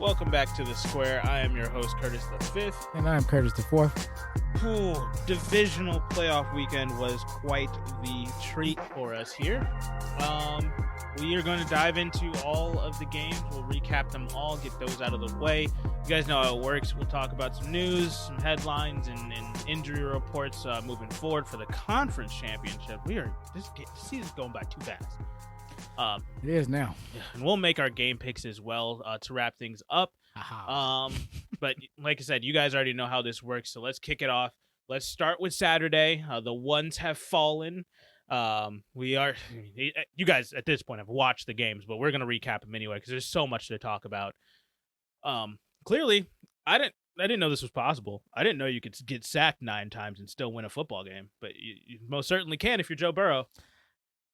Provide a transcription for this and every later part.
Welcome back to the Square. I am your host, Curtis the Fifth. And I'm Curtis the Fourth. Divisional playoff weekend was quite the treat for us here. We are going to dive into all of the games. We'll recap them all, get those out of the way. You guys know how it works. We'll talk about some news, some headlines, and injury reports moving forward for the conference championship. This season's going by too fast. It is now. And we'll make our game picks as well to wrap things up. But like I said, you guys already know how this works, so let's kick it off. Let's start with Saturday. The ones have fallen. You guys at this point have watched the games, but we're going to recap them anyway because there's so much to talk about. Clearly, I didn't know this was possible. I didn't know you could get sacked 9 times and still win a football game, but you most certainly can if you're Joe Burrow.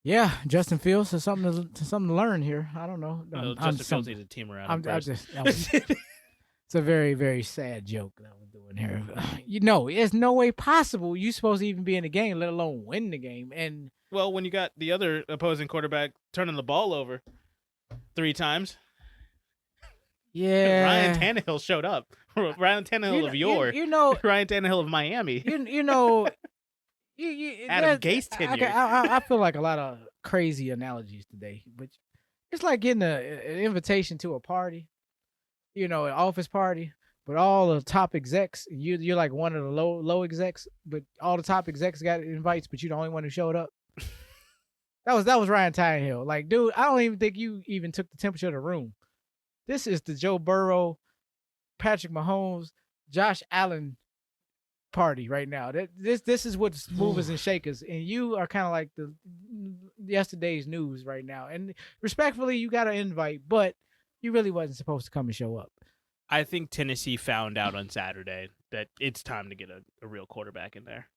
Yeah, Justin Fields has something to learn here. I don't know. Justin Fields needs a team around him. It's a very, very sad joke that I'm doing here. There's no way possible you're supposed to even be in the game, let alone win the game. And well, when you got the other opposing quarterback turning the ball over 3 times, yeah, Ryan Tannehill showed up. Ryan Tannehill Ryan Tannehill of Miami. Adam Gase tenure. I feel like a lot of crazy analogies today, but it's like getting an invitation to a party, an office party, but all the top execs, you're like one of the low execs, but all the top execs got invites, but you're the only one who showed up. That was Ryan Tannehill. Like, dude, I don't even think you even took the temperature of the room. This is the Joe Burrow, Patrick Mahomes, Josh Allen party right now. This is what's movers and shakers, and you are kind of like the yesterday's news right now. And respectfully, you got an invite, but you really wasn't supposed to come and show up. I think Tennessee found out on Saturday that it's time to get a real quarterback in there.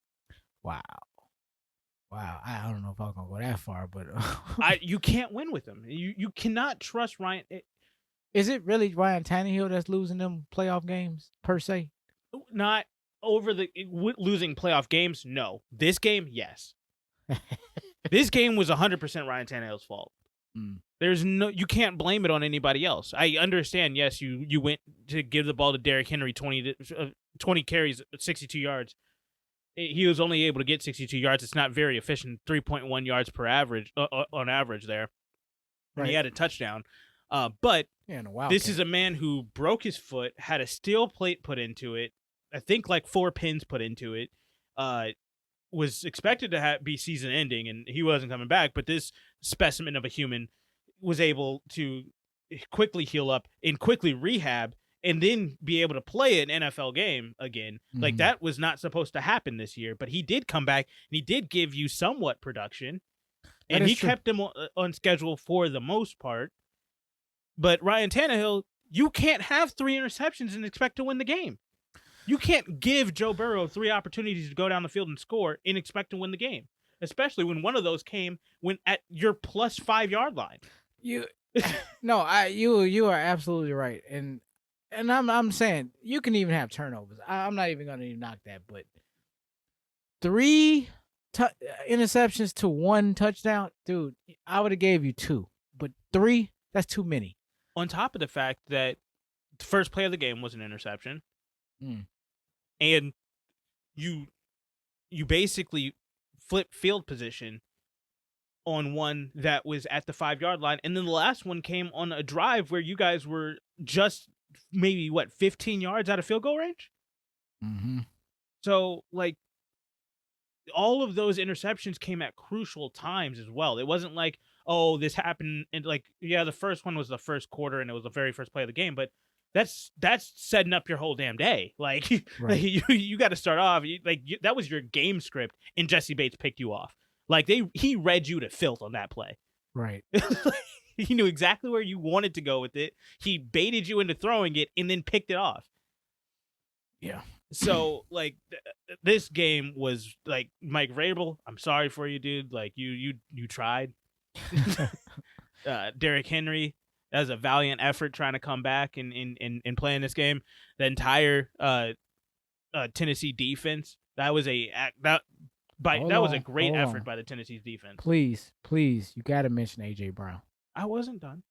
Wow. I don't know if I'm gonna go that far, but you can't win with him. You cannot trust Ryan. Is it really Ryan Tannehill that's losing them playoff games per se? Not over losing playoff games. No, this game, yes. This game was 100% Ryan Tannehill's fault. You can't blame it on anybody else. I understand. Yes, you went to give the ball to Derrick Henry 20 carries, 62 yards. He was only able to get 62 yards. It's not very efficient. 3.1 yards per average on average there. Right. And he had a touchdown. But this is a man who broke his foot, had a steel plate put into it. I think like 4 pins put into it, was expected to be season ending, and he wasn't coming back. But this specimen of a human was able to quickly heal up and quickly rehab and then be able to play an NFL game again. Mm-hmm. Like, that was not supposed to happen this year, but he did come back and he did give you somewhat production, and he kept him on schedule for the most part. But Ryan Tannehill, you can't have 3 interceptions and expect to win the game. You can't give Joe Burrow 3 opportunities to go down the field and score and expect to win the game, especially when one of those came when at your plus 5 yard line. You are absolutely right, and I'm saying you can even have turnovers. I'm not even going to knock that, but 3 interceptions to 1 touchdown, dude. I would have gave you 2, but 3, that's too many. On top of the fact that the first play of the game was an interception. And you basically flip field position on one that was at the 5 yard line, and then the last one came on a drive where you guys were just maybe 15 yards out of field goal range. Mm-hmm. So like all of those interceptions came at crucial times as well. It wasn't like, oh, this happened and the first one was the first quarter and it was the very first play of the game, but that's setting up your whole damn day. Like, right. you got to start off that was your game script, and Jesse Bates picked you off. Like he read you to filth on that play. Right. He knew exactly where you wanted to go with it. He baited you into throwing it and then picked it off. Yeah. So this game was like, Mike Vrabel, I'm sorry for you, dude. Like you tried. Derrick Henry. That was a valiant effort trying to come back and play in this game. The entire Tennessee defense, that was a great effort by the Tennessee defense. Please, you got to mention A.J. Brown. I wasn't done.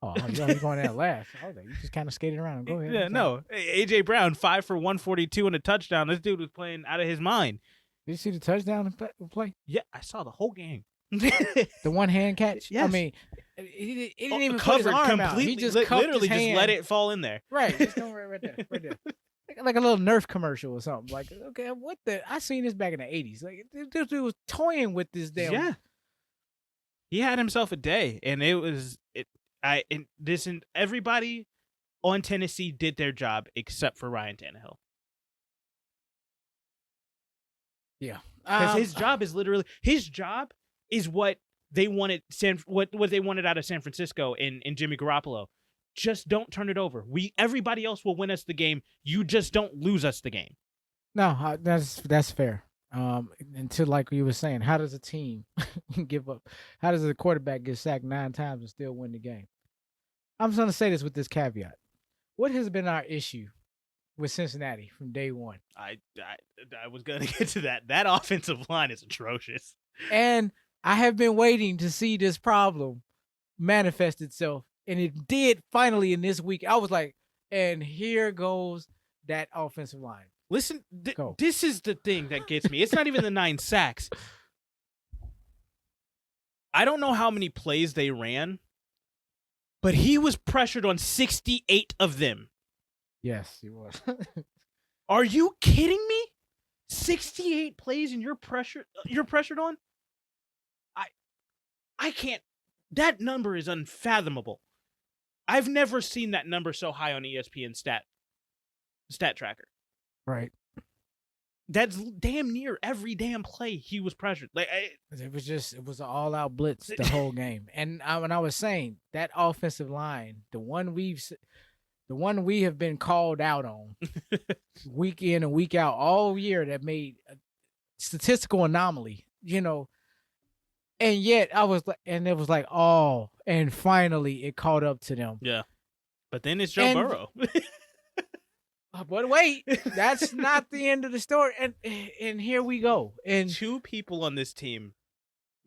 Oh, you're going that last. I was like, you just kind of skated around. Go ahead. Yeah, no. AJ Brown, 5 for 142 and a touchdown. This dude was playing out of his mind. Did you see the touchdown play? Yeah, I saw the whole game. The one hand catch. Yes. I mean, he didn't even covered put his arm completely. out. He just literally his just hand. let it fall in there. Right, just go right there, right there. Like a little Nerf commercial or something. Like, okay, what the? I seen this back in the 80s. Like, this dude was toying with this damn. Yeah. He had himself a day, and everybody on Tennessee did their job except for Ryan Tannehill. Yeah, because his job is what they wanted what they wanted out of San Francisco and Jimmy Garoppolo. Just don't turn it over. Everybody else will win us the game. You just don't lose us the game. No, that's fair. Until like you were saying, how does a team give up? How does a quarterback get sacked 9 times and still win the game? I'm just going to say this with this caveat. What has been our issue with Cincinnati from day one? I was going to get to that. That offensive line is atrocious. And I have been waiting to see this problem manifest itself. And it did finally in this week. I was like, and here goes that offensive line. Listen, this is the thing that gets me. It's not even the 9 sacks. I don't know how many plays they ran, but he was pressured on 68 of them. Yes, he was. Are you kidding me? 68 plays and you're pressured on? I can't. That number is unfathomable. I've never seen that number so high on ESPN stat tracker. Right. That's damn near every damn play he was pressured. Like it was an all-out blitz the whole game. And when I was saying that offensive line, the one we have been called out on week in and week out all year, that made a statistical anomaly, And yet it was like, oh, and finally it caught up to them. Yeah. But then it's Joe Burrow. But wait, that's not the end of the story. And here we go. And 2 people on this team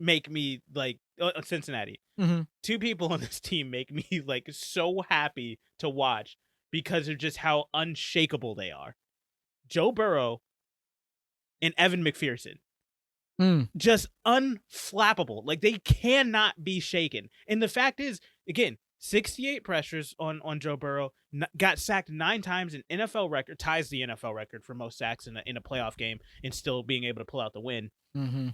make me like Cincinnati. Mm-hmm. 2 people on this team make me like so happy to watch because of just how unshakable they are. Joe Burrow and Evan McPherson. Just unflappable. Like they cannot be shaken. And the fact is, again, 68 pressures on Joe Burrow, got sacked 9 times, an NFL record, ties the NFL record for most sacks in a playoff game, and still being able to pull out the win. Mm-hmm.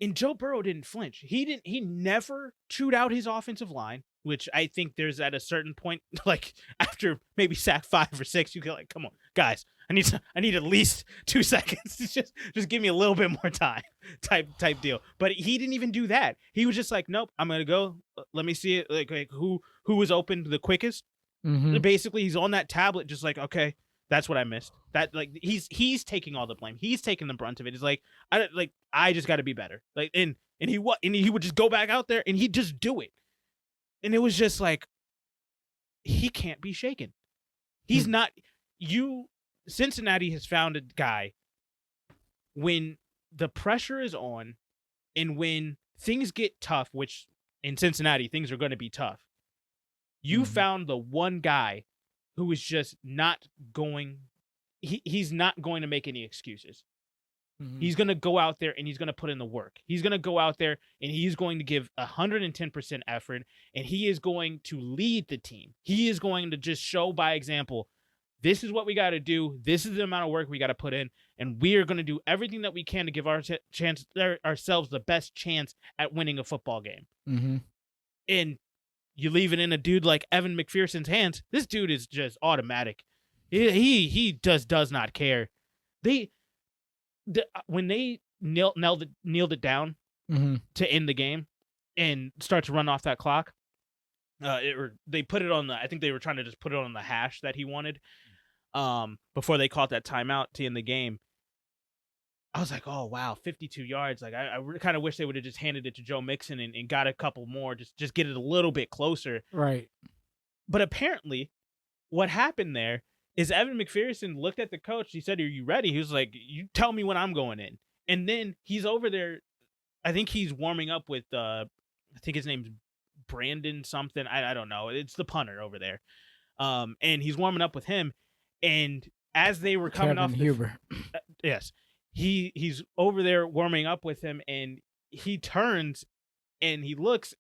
And Joe Burrow didn't flinch. He never chewed out his offensive line, which I think there's at a certain point, like after maybe sack 5 or 6, you get like, come on, guys, I need at least 2 seconds. just give me a little bit more time, type deal. But he didn't even do that. He was just like, nope, I'm gonna go. Let me see it. Like who was open the quickest. Mm-hmm. Basically, he's on that tablet, just like, okay, that's what I missed. That like he's taking all the blame. He's taking the brunt of it. He's like, I just got to be better. Like and he would just go back out there and he'd just do it. And it was just like, he can't be shaken. He's not. Cincinnati has found a guy when the pressure is on and when things get tough, which in Cincinnati, things are going to be tough. You found the one guy who is just not going. He's not going to make any excuses. Mm-hmm. He's going to go out there and he's going to put in the work. He's going to go out there and he's going to give 110% effort, and he is going to lead the team. He is going to just show by example, this is what we got to do. This is the amount of work we got to put in, and we are going to do everything that we can to give ourselves the best chance at winning a football game. Mm-hmm. And you leave it in a dude like Evan McPherson's hands. This dude is just automatic. He just does not care. When they kneeled it down to end the game and start to run off that clock, they put it on I think they were trying to just put it on the hash that he wanted before they called that timeout to end the game. I was like, oh, wow, 52 yards. Like, I kind of wish they would have just handed it to Joe Mixon and got a couple more, just get it a little bit closer. Right. But apparently what happened there is Evan McPherson looked at the coach. He said, are you ready? He was like, you tell me when I'm going in. And then he's over there. I think he's warming up with, I think his name's Brandon something. I don't know. It's the punter over there. And he's warming up with him. And as they were coming Kevin off Huber. yes, he's over there warming up with him, and he turns and he looks.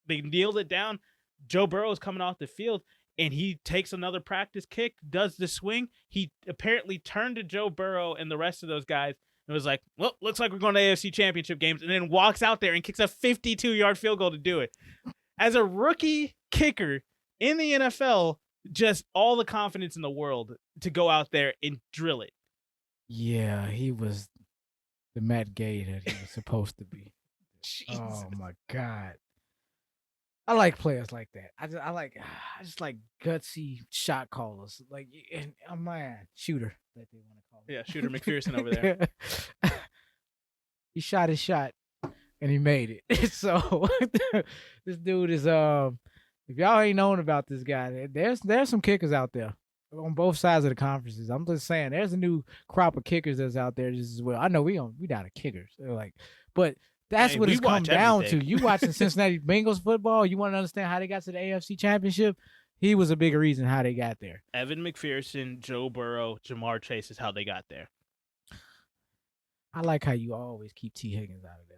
They nailed it down. Joe Burrow is coming off the field, and he takes another practice kick, does the swing. He apparently turned to Joe Burrow and the rest of those guys and was like, well, looks like we're going to AFC Championship games, and then walks out there and kicks a 52-yard field goal to do it. As a rookie kicker in the NFL, just all the confidence in the world to go out there and drill it. Yeah, he was the Matt Gay that he was supposed to be. Jesus. Oh my God. I like players like that. I just like gutsy shot callers. Like, and man, shooter that they want to call him. Yeah, Shooter McPherson over there. He shot his shot and he made it. So this dude is if y'all ain't known about this guy, there's some kickers out there on both sides of the conferences. I'm just saying, there's a new crop of kickers that's out there just as well. I know we down to kickers. They're like, but that's what it's come down to. You watching Cincinnati Bengals football, you want to understand how they got to the AFC Championship? He was a bigger reason how they got there. Evan McPherson, Joe Burrow, Jamar Chase is how they got there. I like how you always keep T. Higgins out of there.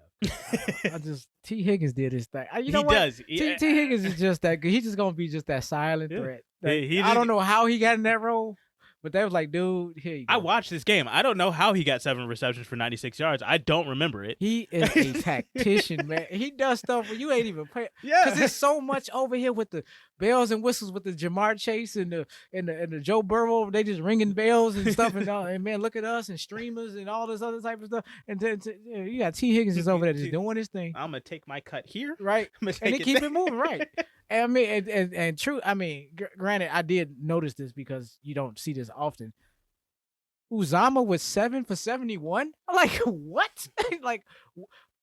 T. Higgins did his thing. You know he what? Does. T. Higgins is just that good. He's just gonna be just that silent threat. I don't know how he got in that role, but they was like, dude, here you go. I watched this game. I don't know how he got 7 receptions for 96 yards. I don't remember it. He is a tactician, man. He does stuff where you ain't even playing. Yeah, because there's so much over here with the bells and whistles with the Jamar Chase and the Joe Burrow. They just ringing bells and stuff and man, look at us and streamers and all this other type of stuff. And then you got T. Higgins just over there just doing his thing. I'm gonna take my cut here, right? And they keep it moving, right? And I mean, and true. I mean, granted, I did notice this because you don't see this often. Uzama was 7 for 71. I'm like, what?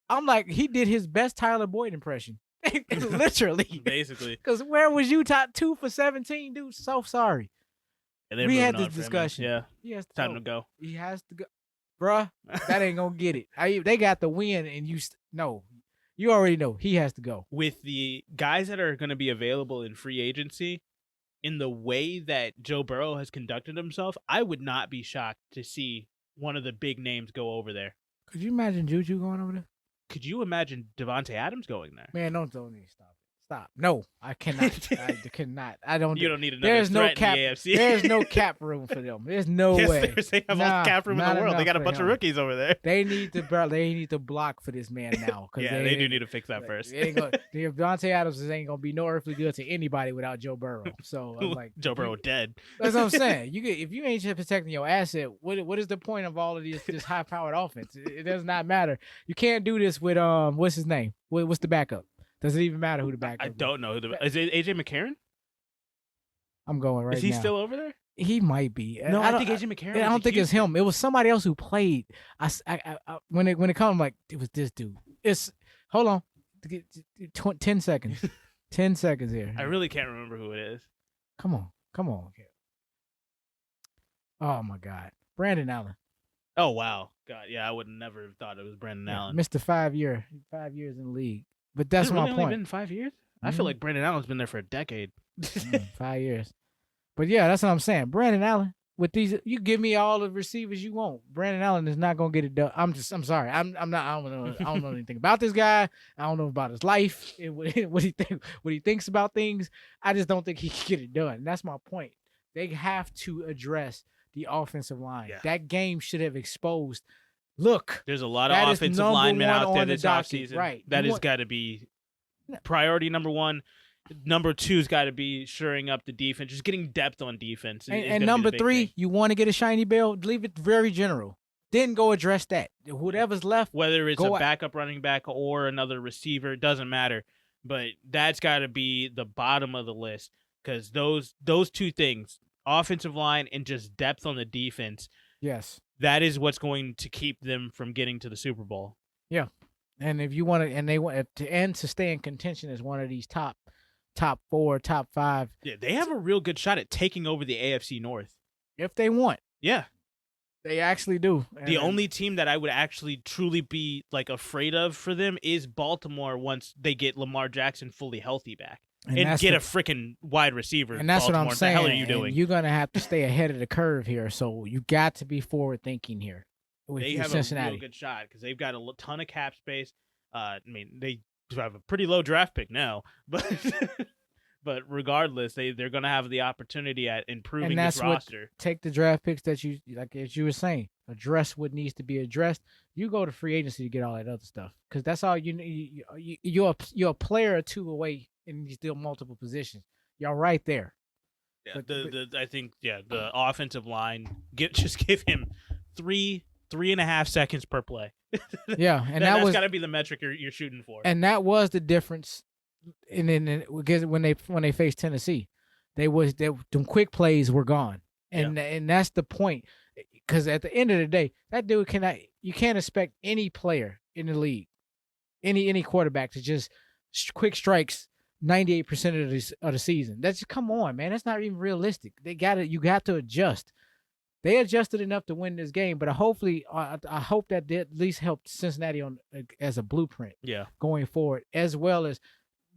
I'm like, he did his best Tyler Boyd impression. Literally. Basically. Because where was you top 2 for 17, dude? So sorry. We had this discussion. Yeah. He has to Time go. to go. He has to go. Bruh, that ain't going to get it. They got the win, and no. You already know he has to go. With the guys that are going to be available in free agency, in the way that Joe Burrow has conducted himself, I would not be shocked to see one of the big names go over there. Could you imagine Juju going over there? Could you imagine Devontae Adams going there? Man, don't stop. Stop. No, I cannot. I cannot. I don't. You don't need another there's threat no cap, in the AFC. There's no cap room for them. There's no way. They have all cap room in the world. They got a bunch of rookies over there. They need to block for this man now. Yeah, they do need to fix that first. Devontae Adams ain't gonna be no earthly good to anybody without Joe Burrow. So I'm like, Joe Burrow dead. That's what I'm saying. If you ain't protecting your asset, what is the point of all of this high powered offense? It does not matter. You can't do this with what's his name? What's the backup? Does it even matter who the backup is? I don't know. Is it AJ McCarron? I'm going right now. Is he still over there? He might be. No, I think AJ McCarron. I don't think it's him. It was somebody else who played. When it comes, I'm like, it was this dude. Hold on. 10 seconds. 10 seconds here. I really can't remember who it is. Come on. Oh my God. Brandon Allen. Oh wow. God, yeah, I would never have thought it was Brandon Allen. Mr. 5 years in the league. But that's my point. Only been 5 years? I feel like Brandon Allen's been there for a decade. 5 years. But yeah, that's what I'm saying. Brandon Allen, with these, you give me all the receivers you want. Brandon Allen is not gonna get it done. I'm sorry. I don't know anything about this guy. I don't know about his life and what he thinks about things. I just don't think he can get it done. And that's my point. They have to address the offensive line. Yeah. That game should have exposed. Look, there's a lot of offensive linemen out there this offseason. Right. That has got to be priority number 1. Number 2's got to be shoring up the defense, just getting depth on defense. And number 3, you want to get a shiny bell, leave it very general. Then go address that. Whatever's left, whether it's a backup running back or another receiver, it doesn't matter. But that's got to be the bottom of the list because those 2 things, offensive line and just depth on the defense. Yes. That is what's going to keep them from getting to the Super Bowl. Yeah. And if you want to, and they want to stay in contention as one of these top 4, top 5. Yeah, they have a real good shot at taking over the AFC North. If they want. Yeah. They actually do. The only team that I would actually truly be like afraid of for them is Baltimore once they get Lamar Jackson fully healthy back and get a freaking wide receiver. And that's Baltimore. what I'm saying. What the hell are you doing? And you're gonna have to stay ahead of the curve here. So you got to be forward thinking here. They have Cincinnati. a real good shot because they've got a ton of cap space. I mean, they have a pretty low draft pick now, but but regardless, they're going to have the opportunity at improving this roster. Take the draft picks that you like, as you were saying, address what needs to be addressed. You go to free agency to get all that other stuff because that's all you need. You're a player or two away in these still multiple positions. You're right there. Yeah, I think the offensive line just give him 3.5 seconds per play. Yeah, and that's got to be the metric you're shooting for. And that was the difference. And then when they faced Tennessee, them quick plays were gone, and that's the point. Because at the end of the day, that dude you can't expect any player in the league, any quarterback to just quick strikes 98% of the season. That's come on, man. That's not even realistic. You got to adjust. They adjusted enough to win this game, but hopefully, I hope that at least helped Cincinnati on as a blueprint. Going forward, as well as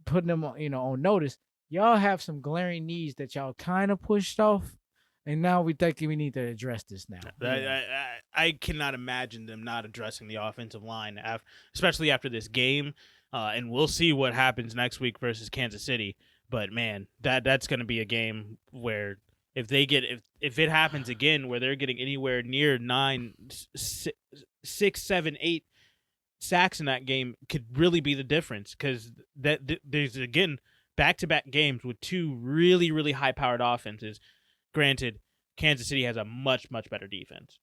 putting them on notice. Y'all have some glaring needs that y'all kind of pushed off, and now we think we need to address this now. I cannot imagine them not addressing the offensive line, especially after this game, and we'll see what happens next week versus Kansas City. But man, that's going to be a game where if it happens again where they're getting anywhere near 6, 7, 8 sacks in that game, could really be the difference, because there's again back-to-back games with two really, really high-powered offenses. Granted, Kansas City has a much, much better defense.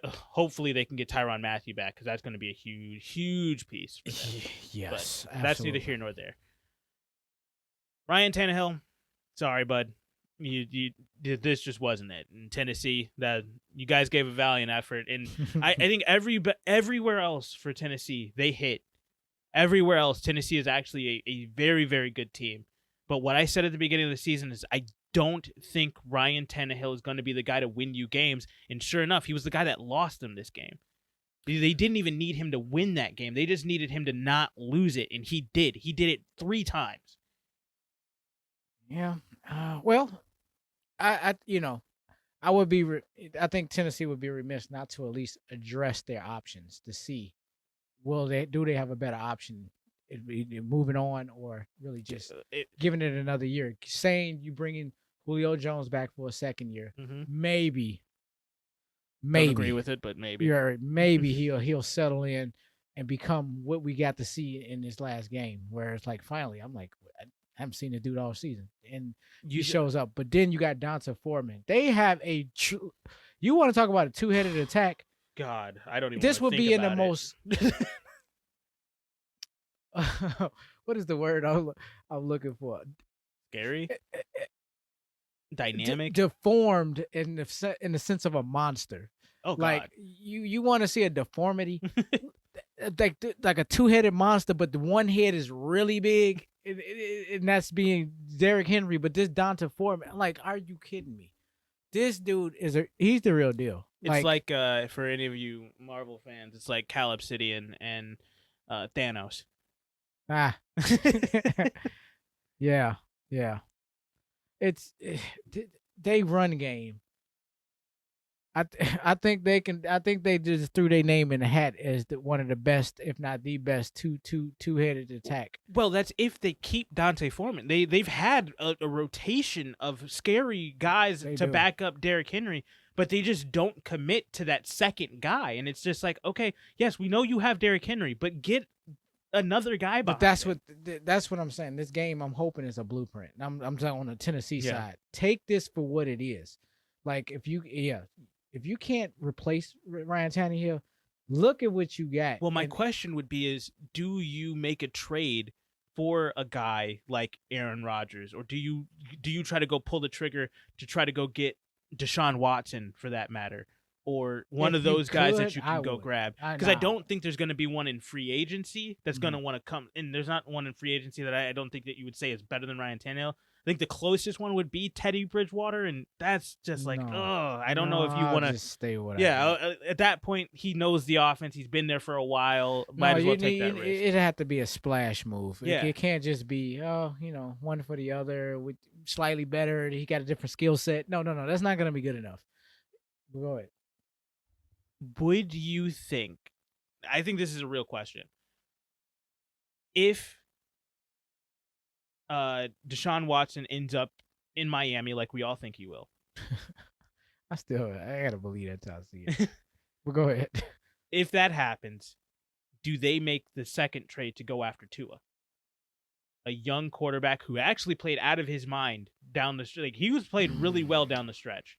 Hopefully they can get Tyrann Mathieu back, because that's going to be a huge, huge piece for them. Yes, but that's neither here nor there. Ryan Tannehill, sorry, bud. You this just wasn't it. In Tennessee, that you guys gave a valiant effort, and I think everywhere else for Tennessee they hit. Everywhere else, Tennessee is actually a very, very good team. But what I said at the beginning of the season is I don't think Ryan Tannehill is going to be the guy to win you games, and sure enough, he was the guy that lost them this game. They didn't even need him to win that game. They just needed him to not lose it, and he did. He did it 3 times. Yeah. Well, I would be. I think Tennessee would be remiss not to at least address their options to see, do they have a better option, moving on, or really just giving it another year. Saying you bringing Julio Jones back for a second year, maybe. Don't agree with it, but maybe. Maybe he'll settle in and become what we got to see in this last game, where it's like finally I'm like, I haven't seen the dude all season, and he shows up. But then you got Donta Foreman. They have you want to talk about a two-headed attack? God, I don't even. This would be in the it. most. What is the word I'm looking for? Scary. Dynamic. Deformed in the sense of a monster. Oh God. Like you want to see a deformity, like a two-headed monster, but the one head is really big. And that's being Derrick Henry, but this Donta Foreman, like, are you kidding me? This dude he's the real deal. It's like for any of you Marvel fans, it's like Cal Obsidian and Thanos. Yeah. It's they run game. I think they can. I think they just threw their name in the hat as one of the best, if not the best, two-headed attack. Well, that's if they keep Donta Foreman. They've had a rotation of scary guys back up Derrick Henry, but they just don't commit to that second guy. And it's just like, okay, yes, we know you have Derrick Henry, but get another guy behind. But that's what I'm saying. This game, I'm hoping, is a blueprint. I'm on the Tennessee side. Take this for what it is. Like if you can't replace Ryan Tannehill, look at what you got. Well, my question would be is, do you make a trade for a guy like Aaron Rodgers, or do you try to go pull the trigger to try to go get Deshaun Watson, for that matter, or one If of you those guys that could, you I can go would. grab. Because I Nah. don't think there's going to be one in free agency that's going to want to come. And there's not one in free agency that I don't think that you would say is better than Ryan Tannehill. I think the closest one would be Teddy Bridgewater, and that's just like, I don't know if you want to just stay with at that point, he knows the offense. He's been there for a while. No, Might as well take that risk. It'd have to be a splash move. Yeah. It can't just be, one for the other with slightly better. He got a different skill set. No. That's not going to be good enough. Go ahead. Would you think, I think this is a real question, if Deshaun Watson ends up in Miami like we all think he will. I gotta believe that till I see it. But go ahead. If that happens, do they make the second trade to go after Tua? A young quarterback who actually played out of his mind down the stretch. Like, he was played really well down the stretch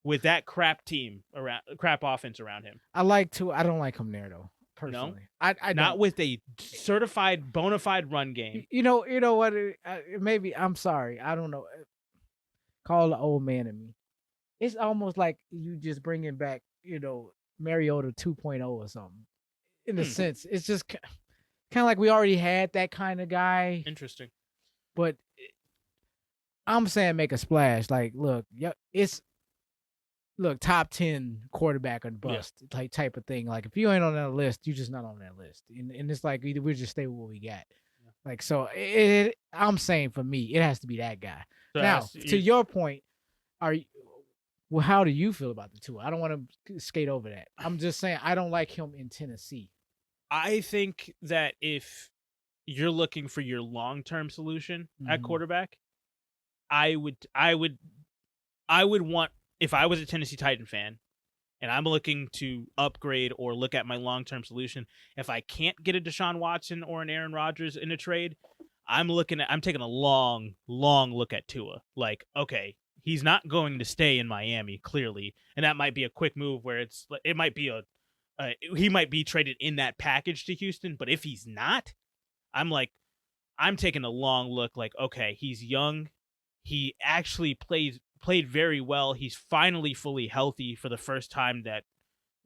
with that crap offense around him. I like Tua. I don't like him there though. Personally, no? I not don't. with a certified bona fide run game. You know what? Maybe I'm sorry. I don't know. Call the old man in me. It's almost like you just bringing back, Mariota 2.0 or something. In a sense, it's just kind of like we already had that kind of guy. Interesting. But I'm saying make a splash. Like, look, top 10 quarterback or bust type of thing. Like, if you ain't on that list, you just not on that list. And it's like we just stay with what we got. Yeah. Like, so I'm saying for me, it has to be that guy. So now, to your point, how do you feel about the two? I don't want to skate over that. I'm just saying I don't like him in Tennessee. I think that if you're looking for your long-term solution at quarterback, I would want, if I was a Tennessee Titan fan and I'm looking to upgrade or look at my long-term solution, if I can't get a Deshaun Watson or an Aaron Rodgers in a trade, I'm taking a long look at Tua. Like, okay, he's not going to stay in Miami, clearly, and that might be a quick move where it might be he might be traded in that package to Houston, but if he's not, I'm taking a long look. Like, okay, he's young, he actually played very well. He's finally fully healthy for the first time that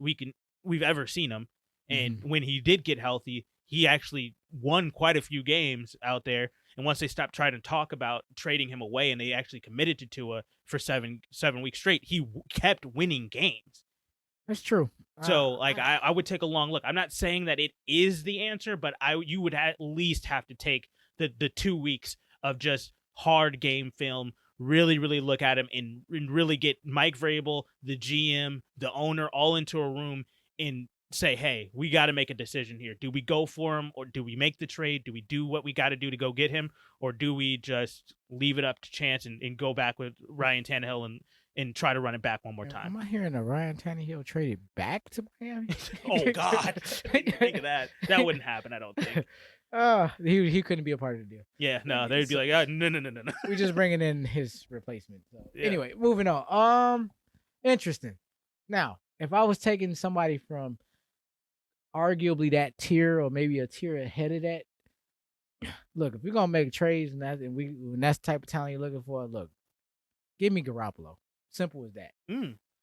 we've ever seen him. And when he did get healthy, he actually won quite a few games out there. And once they stopped trying to talk about trading him away and they actually committed to Tua for 7 weeks straight, he kept winning games. That's true. So, I would take a long look. I'm not saying that it is the answer, but you would at least have to take the 2 weeks of just hard game film, really, really look at him and really get Mike Vrabel, the GM, the owner, all into a room and say, hey, we got to make a decision here. Do we go for him, or do we make the trade? Do we do what we got to do to go get him, or do we just leave it up to chance and go back with Ryan Tannehill and try to run it back one more time? Am I hearing that Ryan Tannehill traded back to Miami? Oh, God. Think of that. That wouldn't happen, I don't think. He couldn't be a part of the deal. Yeah, no, they'd be like, no. We're just bringing in his replacement. So. Yeah. Anyway, moving on. Interesting. Now, if I was taking somebody from arguably that tier or maybe a tier ahead of that, look, if we're gonna make trades and that's the type of talent you're looking for, look, give me Garoppolo. Simple as that.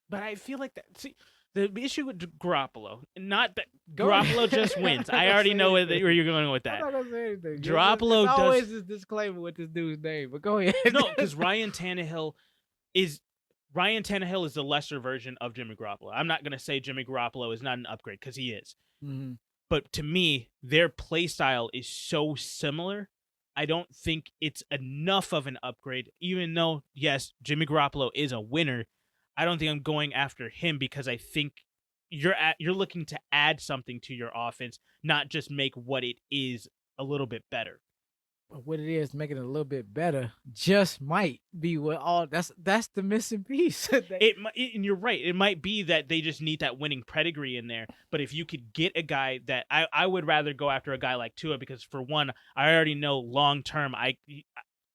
But I feel like that. See, the issue with Garoppolo, not that Garoppolo just wins. I already know where you're going with that. I'm not gonna say anything. Garoppolo does always this disclaimer with this dude's name, but go ahead. No, because Ryan Tannehill is the lesser version of Jimmy Garoppolo. I'm not gonna say Jimmy Garoppolo is not an upgrade, because he is. Mm-hmm. But to me, their play style is so similar. I don't think it's enough of an upgrade, even though, yes, Jimmy Garoppolo is a winner. I don't think I'm going after him because I think you're looking to add something to your offense, not just make what it is a little bit better. But what it is, making it a little bit better, just might be that's the missing piece. And you're right. It might be that they just need that winning pedigree in there. But if you could get a guy that I would rather go after a guy like Tua, because for one, I already know long term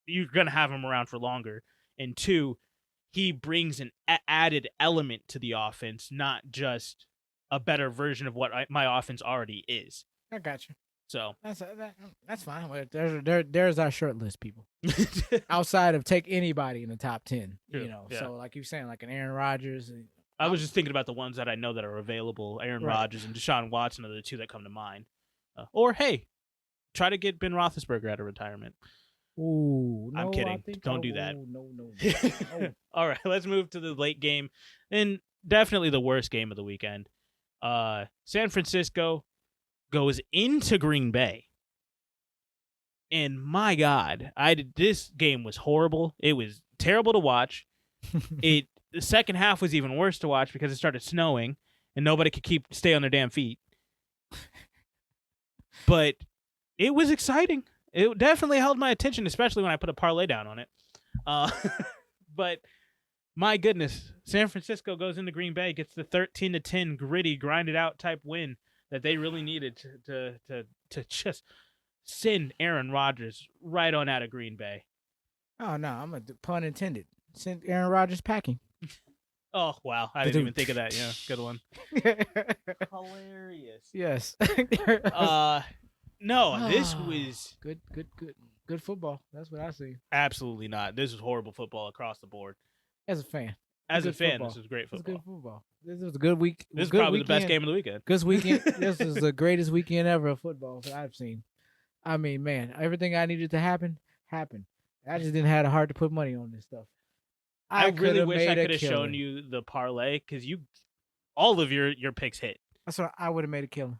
you're gonna have him around for longer, and two, he brings an added element to the offense, not just a better version of what my offense already is. I got you. So that's fine. There's our short list, people. Outside of take anybody in the top 10, Yeah. So like you're saying, like an Aaron Rodgers, I was just thinking about the ones that I know that are available. Aaron Rodgers and Deshaun Watson are the two that come to mind. Or, hey, try to get Ben Roethlisberger out of retirement. Ooh, no, I'm kidding. Don't do that. No. All right, let's move to the late game. And definitely the worst game of the weekend. San Francisco goes into Green Bay. And my God, this game was horrible. It was terrible to watch. The second half was even worse to watch because it started snowing and nobody could stay on their damn feet. But it was exciting. It definitely held my attention, especially when I put a parlay down on it. But my goodness, San Francisco goes into Green Bay, gets the 13-10 gritty, grinded out type win that they really needed to just send Aaron Rodgers right on out of Green Bay. Oh no, I'm a pun intended. Send Aaron Rodgers packing. Oh wow, I didn't even think of that. Yeah, good one. Hilarious. Yes. No, this was good football. That's what I see. Absolutely not. This was horrible football across the board. As a fan. This was great football. Good football. This was a good week. This is probably the best game of the weekend. Good weekend. This is the greatest weekend ever of football that I've seen. I mean, man, everything I needed to happen happened. I just didn't have the heart to put money on this stuff. I really wish I could have shown you the parlay because all of your picks hit. That's what I would have made a killing.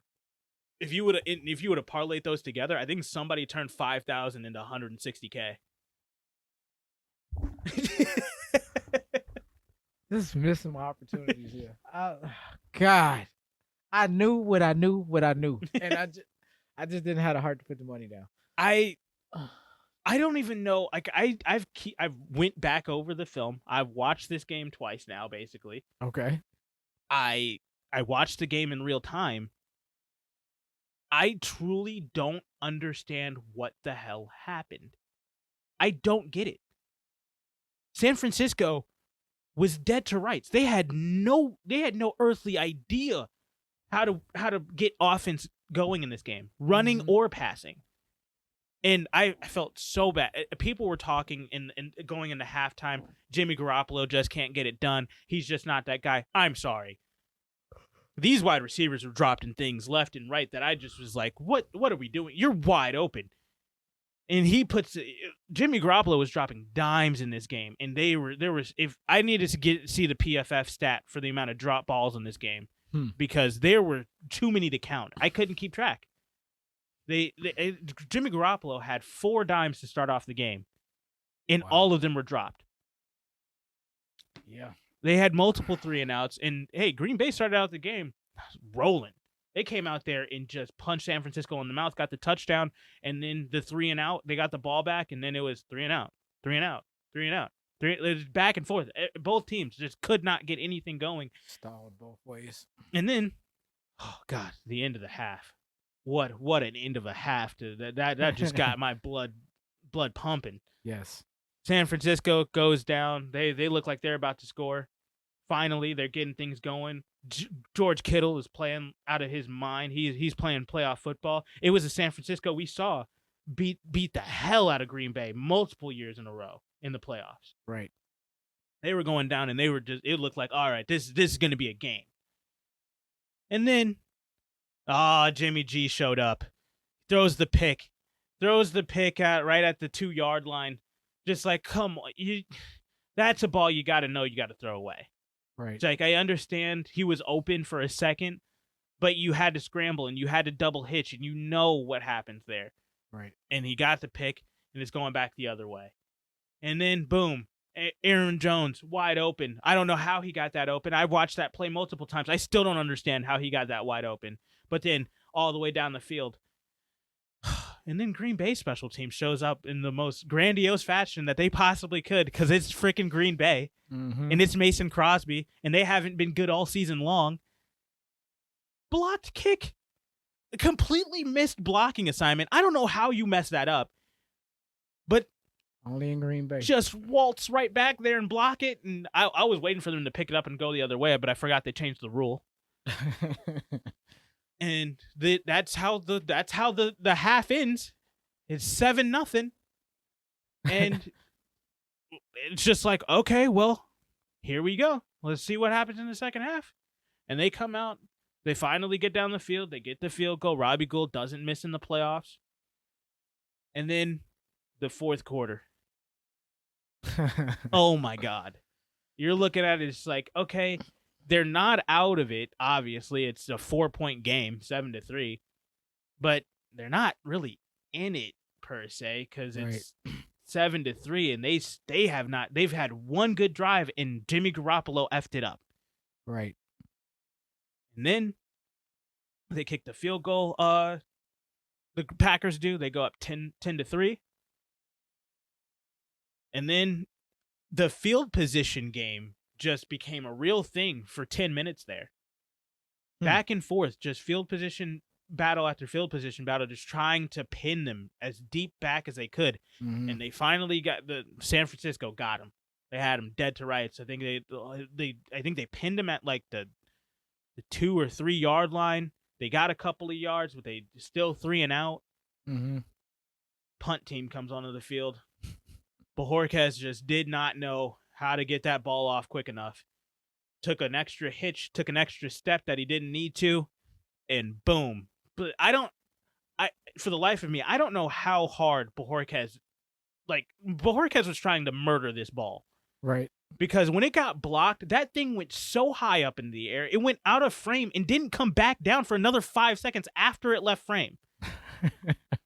If you would have parlayed those together, I think somebody turned 5,000 into 160K. This is missing my opportunities here. God, I knew what I knew, and I just didn't have the heart to put the money down. I don't even know. Like I've went back over the film. I've watched this game twice now, basically. Okay. I watched the game in real time. I truly don't understand what the hell happened. I don't get it. San Francisco was dead to rights. They had no earthly idea how to get offense going in this game, running or passing. And I felt so bad. People were talking and going into halftime, Jimmy Garoppolo just can't get it done. He's just not that guy. I'm sorry. These wide receivers were dropping things left and right that I just was like, what are we doing? You're wide open. And Jimmy Garoppolo was dropping dimes in this game. And if I needed to see the PFF stat for the amount of drop balls in this game, because there were too many to count. I couldn't keep track. Jimmy Garoppolo had 4 dimes to start off the game, and all of them were dropped. Yeah. They had multiple 3-and-outs, and hey, Green Bay started out the game rolling. They came out there and just punched San Francisco in the mouth, got the touchdown, and then the 3-and-out, they got the ball back, and then it was 3-and-out, 3-and-out, 3-and-out. It was back and forth. Both teams just could not get anything going. Stalled both ways. And then, oh God, the end of the half. What an end of a half that just got my blood pumping. Yes. San Francisco goes down. They look like they're about to score. Finally, they're getting things going. George Kittle is playing out of his mind. He's playing playoff football. It was a San Francisco we saw beat the hell out of Green Bay multiple years in a row in the playoffs. Right. They were going down, and it looked like, all right, this is going to be a game. And then, Jimmy G showed up. Throws the pick right at the 2-yard line. Just like, come on, that's a ball you got to know you got to throw away. Right. It's like, I understand he was open for a second, but you had to scramble and you had to double hitch, and you know what happens there. Right. And he got the pick, and it's going back the other way. And then, boom, Aaron Jones, wide open. I don't know how he got that open. I've watched that play multiple times. I still don't understand how he got that wide open. But then, all the way down the field. And then Green Bay special team shows up in the most grandiose fashion that they possibly could, because it's freaking Green Bay. Mm-hmm. And it's Mason Crosby, and they haven't been good all season long. Blocked kick. A completely missed blocking assignment. I don't know how you messed that up. But only in Green Bay. Just waltz right back there and block it. And I was waiting for them to pick it up and go the other way, but I forgot they changed the rule. And that's how the half ends. It's 7-0. And it's just like, okay, well, here we go. Let's see what happens in the second half. And they come out. They finally get down the field. They get the field goal. Robbie Gould doesn't miss in the playoffs. And then the fourth quarter. Oh, my God. You're looking at it, it's like, okay, they're not out of it. Obviously, it's a 4-point game, 7-3. But they're not really in it, per se, because it's 7-3, and they've had one good drive, and Jimmy Garoppolo effed it up. Right. And then they kick the field goal. The Packers do. They go up 10-3. And then the field position game just became a real thing for 10 minutes there. Back and forth, just field position battle after field position battle, just trying to pin them as deep back as they could. Mm-hmm. And they finally got San Francisco got him. They had him dead to rights. I think they pinned him at like the 2 or 3 yard line. They got a couple of yards, but they still 3 and out. Mm-hmm. Punt team comes onto the field. Bojorquez just did not know how to get that ball off quick enough. Took an extra hitch, took an extra step that he didn't need to, and boom. But for the life of me, I don't know how hard Bojorquez was trying to murder this ball. Right. Because when it got blocked, that thing went so high up in the air, it went out of frame and didn't come back down for another 5 seconds after it left frame.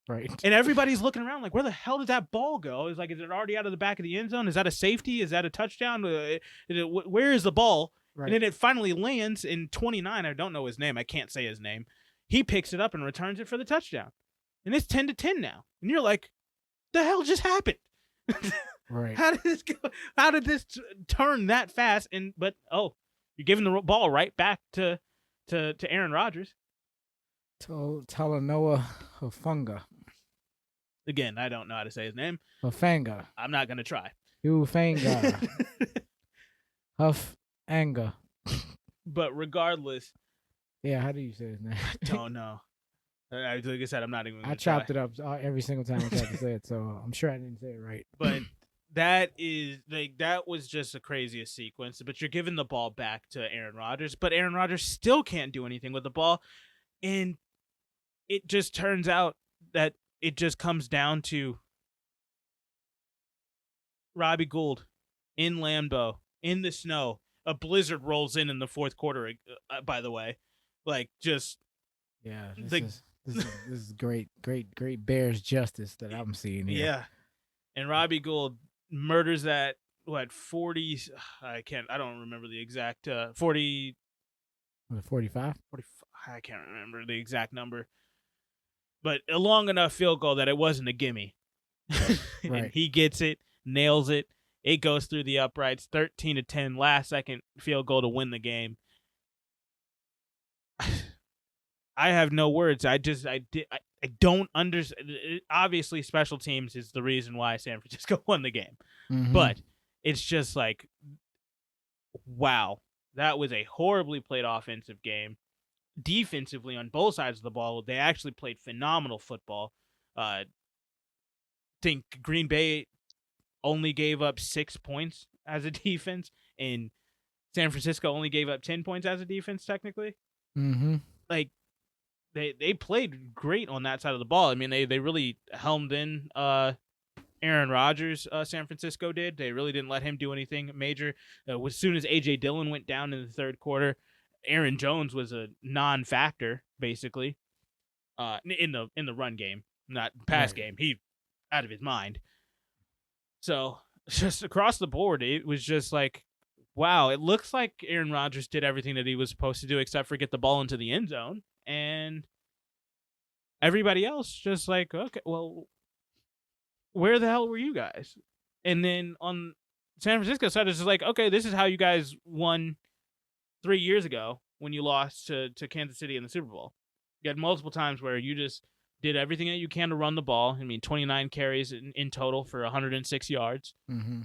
Right. And everybody's looking around like, where the hell did that ball go? It's like, is it already out of the back of the end zone? Is that a safety? Is that a touchdown? Where is the ball? Right. And then it finally lands in 29. I don't know his name. I can't say his name. He picks it up and returns it for the touchdown. And it's 10-10 now. And you're like, the hell just happened? Right. How did this go? How did this turn that fast? But you're giving the ball right back to Aaron Rodgers. Talanoa Hufanga. Again, I don't know how to say his name. Hufanga. I'm not gonna try. Hufanga. Hufanga. But regardless. Yeah, how do you say his name? I don't know. Like I said, I'm not even gonna I chopped it up every single time I tried to say it, so I'm sure I didn't say it right. But that was just the craziest sequence. But you're giving the ball back to Aaron Rodgers, but Aaron Rodgers still can't do anything with the ball. And it just turns out that it just comes down to Robbie Gould in Lambeau, in the snow. A blizzard rolls in the fourth quarter, by the way. Like, just... Yeah, this is great Bears justice that I'm seeing here. Yeah. And Robbie Gould murders that, 40... I don't remember the exact... 40... 45? I can't remember the exact number. But a long enough field goal that it wasn't a gimme. Right. And he gets it, nails it. It goes through the uprights, 13-10, last second field goal to win the game. I have no words. I don't understand. Obviously, special teams is the reason why San Francisco won the game. Mm-hmm. But it's just like, wow. That was a horribly played offensive game. Defensively, on both sides of the ball, they actually played phenomenal football. I think Green Bay only gave up 6 points as a defense, and San Francisco only gave up 10 points as a defense, technically. Mm-hmm. Like, they played great on that side of the ball. I mean, they really helmed in Aaron Rodgers, San Francisco did. They really didn't let him do anything major. As soon as A.J. Dillon went down in the third quarter, Aaron Jones was a non-factor, basically, in the run game, not pass game. He out of his mind. So just across the board, it was just like, wow, it looks like Aaron Rodgers did everything that he was supposed to do except for get the ball into the end zone. And everybody else just like, okay, well, where the hell were you guys? And then on San Francisco side, it's just like, okay, this is how you guys won 3 years ago when you lost to Kansas City in the Super Bowl. You had multiple times where you just did everything that you can to run the ball. I mean, 29 carries in total for 106 yards. Mm-hmm.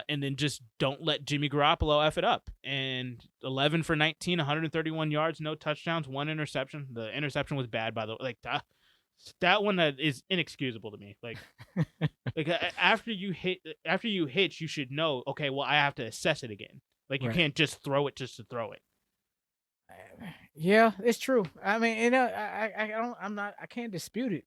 And then just don't let Jimmy Garoppolo F it up. And 11 for 19, 131 yards, no touchdowns, 1 interception. The interception was bad, by the way. Like, that one is inexcusable to me. Like, after you hit, you should know, okay, well, I have to assess it again. Like you can't just throw it just to throw it. Yeah, it's true. I mean, I can't dispute it.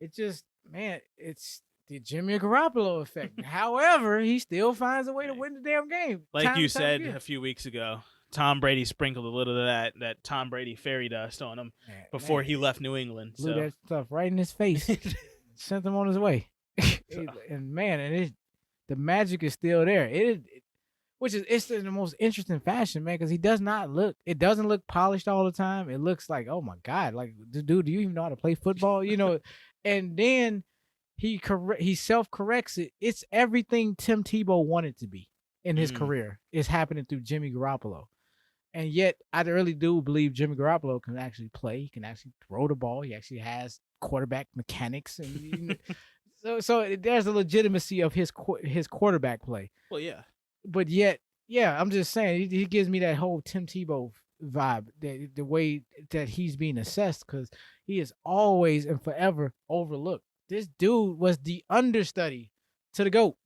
It's just, man, it's the Jimmy Garoppolo effect. However, he still finds a way to win the damn game. Like you said a few weeks ago, Tom Brady sprinkled a little of that Tom Brady fairy dust on him before he left New England. Blew that stuff right in his face. Sent him on his way. The magic is still there. It's in the most interesting fashion, man, because it doesn't look polished all the time. It looks like, oh my God, like, dude, do you even know how to play football? And then he self-corrects it. It's everything Tim Tebow wanted to be in his career is happening through Jimmy Garoppolo. And yet, I really do believe Jimmy Garoppolo can actually play. He can actually throw the ball. He actually has quarterback mechanics, and so there's a legitimacy of his quarterback play. Well, yeah. But yet, I'm just saying, he gives me that whole Tim Tebow vibe, the way that he's being assessed, because he is always and forever overlooked. This dude was the understudy to the GOAT.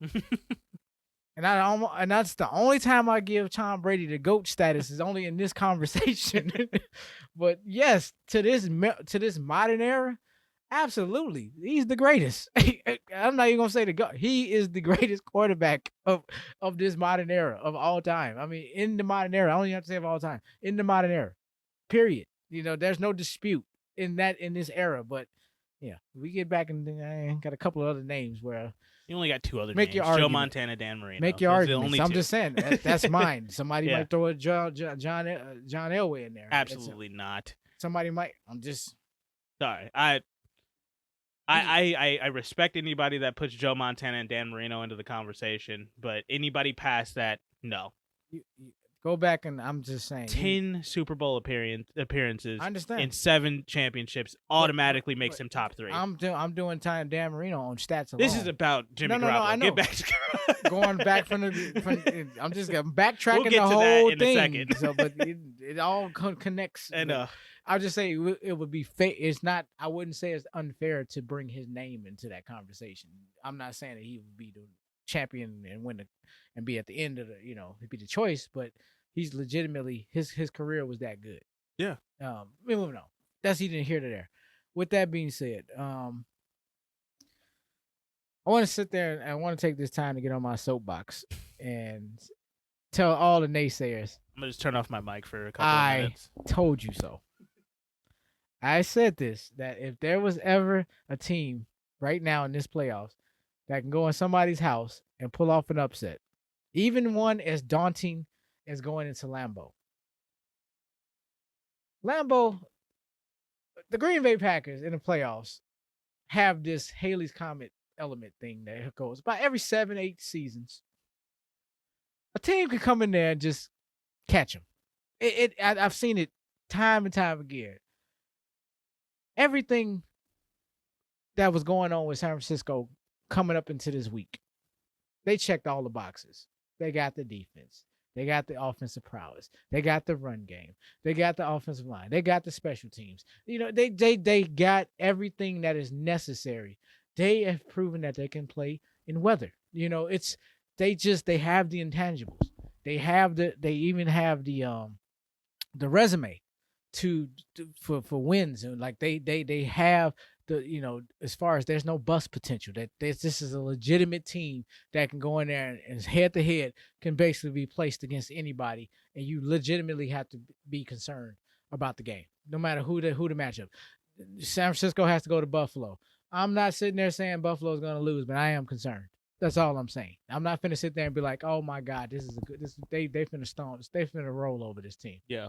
And that's the only time I give Tom Brady the GOAT status is only in this conversation. But yes, to this modern era, absolutely, he's the greatest. I'm not even gonna say the GOAT. He is the greatest quarterback of this modern era of all time. I mean, in the modern era, I don't even have to say of all time. In the modern era, period. There's no dispute in this era. But yeah, we get back and I got a couple of other names where. You only got two other names, Joe Montana, Dan Marino. Make your argument. I'm just saying, that's mine. Somebody might throw a John Elway in there. Absolutely not. Somebody might. I'm just... Sorry. I respect anybody that puts Joe Montana and Dan Marino into the conversation, but anybody past that, no. You go back and I'm just saying. 10 Super Bowl appearances I understand. and 7 championships automatically makes him top 3. I'm doing Dan Marino on stats alone. This is about Jimmy Garoppolo. No, I know. Get back to going back from I'm just backtracking we'll get the to whole that in thing. A second. So, but it all connects. And I'll just say it would be it's not. I wouldn't say it's unfair to bring his name into that conversation. I'm not saying that he would be the champion and win and be at the end of he'd be the choice, but he's legitimately his career was that good. Yeah. Moving on. That's either here to there. With that being said, I want to sit there and I want to take this time to get on my soapbox and tell all the naysayers. I'm gonna just turn off my mic for a couple of minutes. I told you so. I said this, that if there was ever a team right now in this playoffs that can go in somebody's house and pull off an upset, even one as daunting as going into Lambeau. The Green Bay Packers in the playoffs have this Haley's Comet element thing that goes about every 7-8 seasons. A team can come in there and just catch them. I've seen it time and time again. Everything that was going on with San Francisco coming up into this week, they checked all the boxes. They got the defense. They got the offensive prowess. They got the run game. They got the offensive line. They got the special teams. They got everything that is necessary. They have proven that they can play in weather. They have the intangibles. They even have the resume for wins, and like they have the as far as there's no bust potential, that this is a legitimate team that can go in there and head to head can basically be placed against anybody, and you legitimately have to be concerned about the game no matter who the matchup. San Francisco has to go to Buffalo. I'm not sitting there saying Buffalo's going to lose, but I am concerned. That's all I'm saying. I'm not finna sit there and be like, oh my God, they finna stone, they finna roll over this team. Yeah.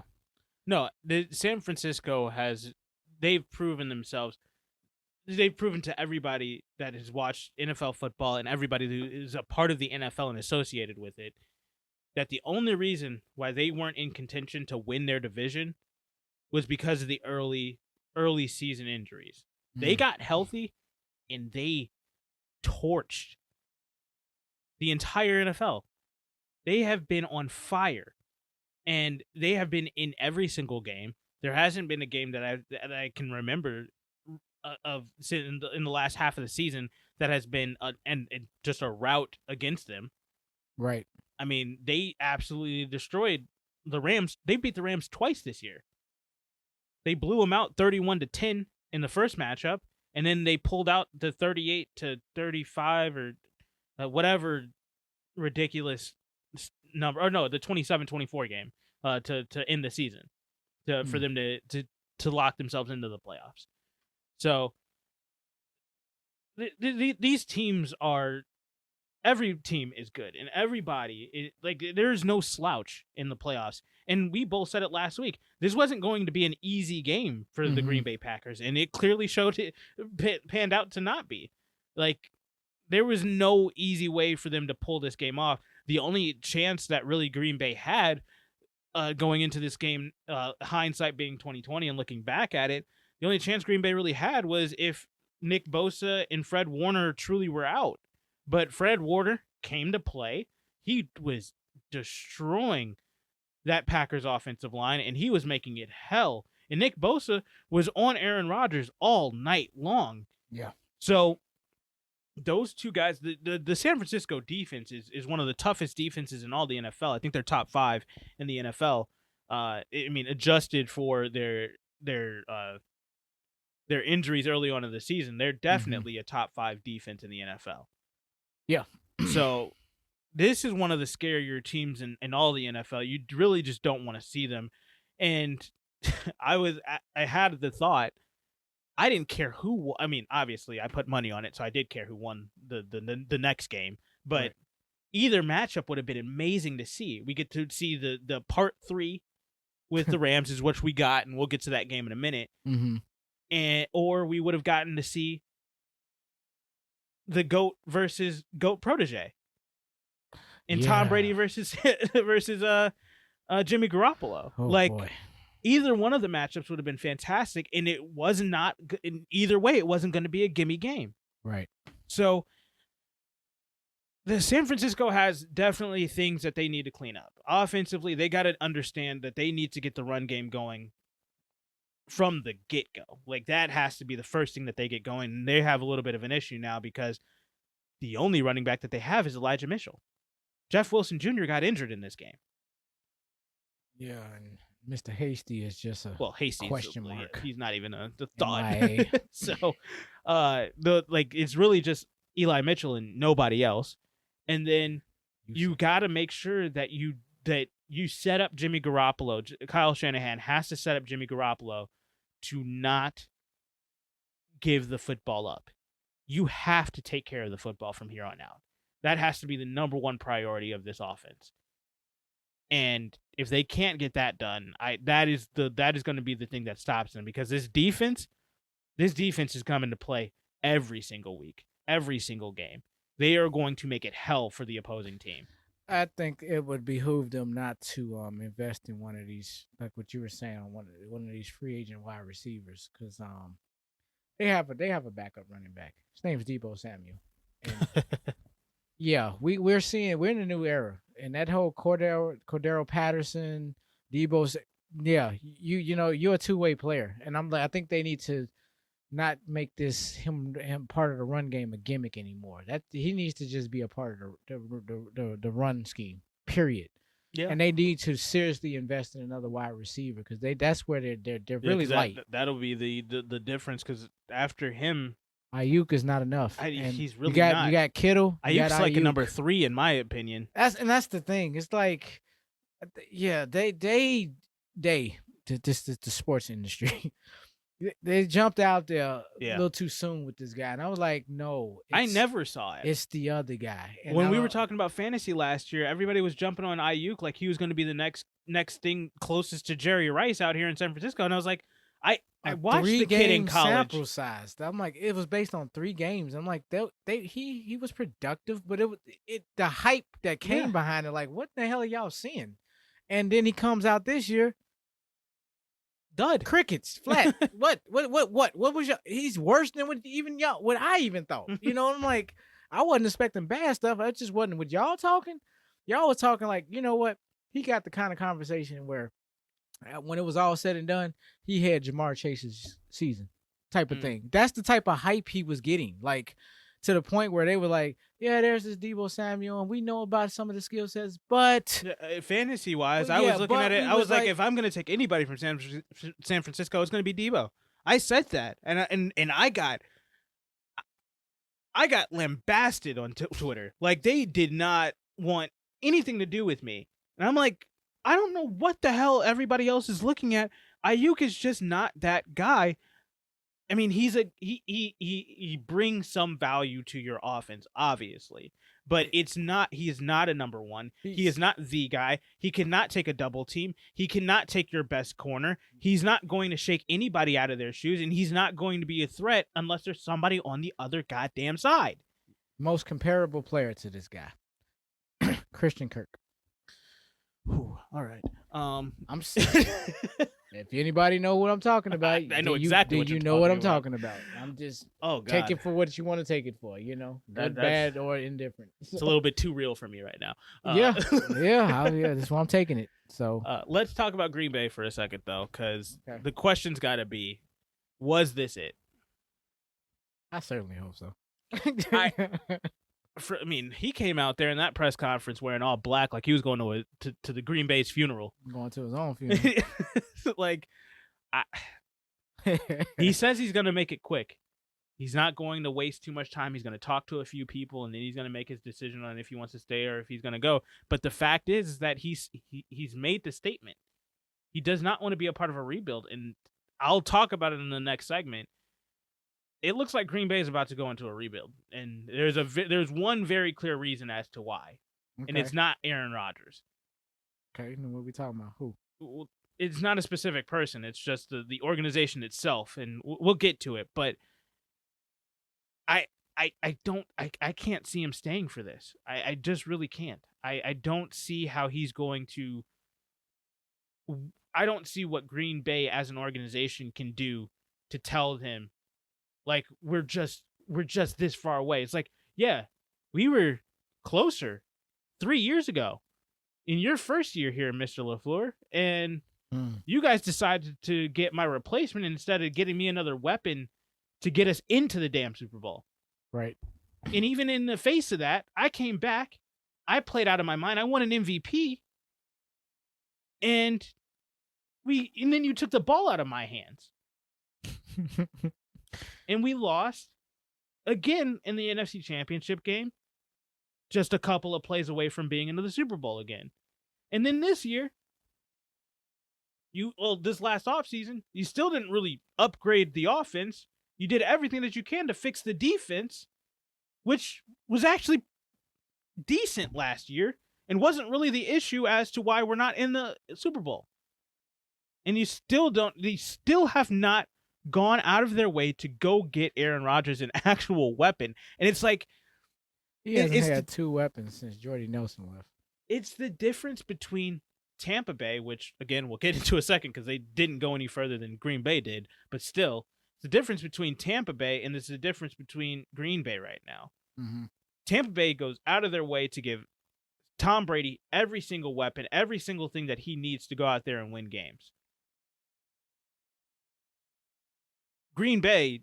No, San Francisco they've proven themselves. They've proven to everybody that has watched NFL football and everybody who is a part of the NFL and associated with it, that the only reason why they weren't in contention to win their division was because of the early season injuries. They got healthy and they torched the entire NFL. They have been on fire. And they have been in every single game. There hasn't been a game that I can remember in the last half of the season that has been and just a rout against them. Right. I mean, they absolutely destroyed the Rams. They beat the Rams twice this year. They blew them out 31-10 in the first matchup, and then they pulled out the 38-35 or whatever ridiculous number. Or no, the 27-24 game to end the season for them to lock themselves into the playoffs. So these teams are. Every team is good, and everybody there's no slouch in the playoffs. And we both said it last week. This wasn't going to be an easy game for the Green Bay Packers, and it clearly showed it panned out to not be. Like, there was no easy way for them to pull this game off. The only chance that really Green Bay had going into this game, hindsight being 2020 and looking back at it, the only chance Green Bay really had was if Nick Bosa and Fred Warner truly were out. But Fred Warner came to play. He was destroying that Packers offensive line, and he was making it hell. And Nick Bosa was on Aaron Rodgers all night long. Yeah. So those two guys, the San Francisco defense is one of the toughest defenses in all the NFL. I think they're top 5 in the NFL. I mean, adjusted for their injuries early on in the season, they're definitely a top 5 defense in the NFL. Yeah. So this is one of the scarier teams in all the NFL. You really just don't want to see them. And I had the thought, I didn't care who. I mean, obviously, I put money on it, so I did care who won the next game. But either matchup would have been amazing to see. We get to see the part 3 with the Rams is what we got, and we'll get to that game in a minute. Or we would have gotten to see the GOAT versus GOAT protege, and Tom Brady versus Jimmy Garoppolo. Boy. Either one of the matchups would have been fantastic, and it was not. In either way, it wasn't going to be a gimme game. Right. So the San Francisco has definitely things that they need to clean up. Offensively, they got to understand that they need to get the run game going from the get-go. Like, that has to be the first thing that they get going. And they have a little bit of an issue now because the only running back that they have is Elijah Mitchell. Jeff Wilson Jr. got injured in this game. Yeah, and Mr. Hasty is just a question mark. He's not even a thought. So, it's really just Eli Mitchell and nobody else. And then you got to make sure that you set up Jimmy Garoppolo. Kyle Shanahan has to set up Jimmy Garoppolo to not give the football up. You have to take care of the football from here on out. That has to be the number one priority of this offense. And if they can't get that done, that is going to be the thing that stops them, because this defense is coming to play every single week, every single game. They are going to make it hell for the opposing team. I think it would behoove them not to invest in one of these, like what you were saying, on one of these free agent wide receivers, because they have a backup running back. His name's Deebo Samuel. And yeah, we're in a new era, and that whole Cordero Patterson, Deebo's, you're a two-way player, and I think they need to not make this him part of the run game a gimmick anymore. That he needs to just be a part of the run scheme. Period. Yeah. And they need to seriously invest in another wide receiver, because that's where they're really light. That'll be the difference, because after him, Ayuk is not enough. He's really not. You You got Kittle. Ayuk's like a number 3 in my opinion. That's the thing. It's like, yeah, the sports industry. They jumped out there a little too soon with this guy, and I was like, no. I never saw it. It's the other guy. And when we were talking about fantasy last year, everybody was jumping on Ayuk like he was going to be the next thing closest to Jerry Rice out here in San Francisco, and I was like, I watched the kid in college. Sample size. I'm like, it was based on 3 games. I'm like, he was productive, but the hype that came behind it, like, what the hell are y'all seeing? And then he comes out this year. Dud. Crickets. Flat. What was y'all? He's worse than what I even thought. I'm like, I wasn't expecting bad stuff. I just wasn't with y'all talking. Y'all was talking like, you know what? He got the kind of conversation where when it was all said and done, he had Jamar Chase's season type of thing. That's the type of hype he was getting. Like, to the point where they were like, yeah, there's this Deebo Samuel, and we know about some of the skill sets, but fantasy wise, well, I yeah, was looking but at it. we I was was like, like- if I'm gonna take anybody from San Francisco, it's gonna be Deebo. I said that, and I got lambasted on Twitter. Like, they did not want anything to do with me, and I'm like, I don't know what the hell everybody else is looking at. Ayuk is just not that guy. I mean, he brings some value to your offense, obviously, but he is not a number one. He is not the guy. He cannot take a double team. He cannot take your best corner. He's not going to shake anybody out of their shoes, and he's not going to be a threat unless there's somebody on the other goddamn side. Most comparable player to this guy, Christian Kirk. Whew, all right. I'm if anybody know what I'm talking about, I know exactly what you you're know what I'm talking talking about. I'm just Oh god, take it for what you want to take it for, good, bad, or indifferent. It's a little bit too real for me right now. Yeah, that's why I'm taking it. So let's talk about Green Bay for a second, though, because Okay. the question's got to be, was this it? I certainly hope so. I mean, he came out there in that press conference wearing all black, like he was going to the Green Bay's funeral. Going to his own funeral. Like, he says he's going to make it quick. He's not going to waste too much time. He's going to talk to a few people, and then he's going to make his decision on if he wants to stay or if he's going to go. But the fact is that he's made the statement. He does not want to be a part of a rebuild, and I'll talk about it in the next segment. It looks like Green Bay is about to go into a rebuild, and there's one very clear reason as to why, and it's not Aaron Rodgers. Okay, then what are we talking about? Who? It's not a specific person. It's just the organization itself, and we'll get to it. But I can't see him staying for this. I just really can't. I don't see how he's going to. I don't see what Green Bay as an organization can do to tell him, like, we're just this far away. It's like, yeah, we were closer 3 years ago in your first year here, Mr. LaFleur, and you guys decided to get my replacement instead of getting me another weapon to get us into the damn Super Bowl. Right. And even in the face of that, I came back, I played out of my mind, I won an MVP, and then you took the ball out of my hands. And we lost again in the NFC Championship game, just a couple of plays away from being into the Super Bowl again. And then this year, this last offseason, you still didn't really upgrade the offense. You did everything that you can to fix the defense, which was actually decent last year and wasn't really the issue as to why we're not in the Super Bowl. And they still have not gone out of their way to go get Aaron Rodgers an actual weapon. And it's like, he hasn't had two weapons since Jordy Nelson left. It's the difference between Tampa Bay, which again we'll get into a second because they didn't go any further than Green Bay did, but still, it's the difference between Tampa Bay and it's the difference between Green Bay right now. Mm-hmm. Tampa Bay goes out of their way to give Tom Brady every single weapon, every single thing that he needs to go out there and win games. Green Bay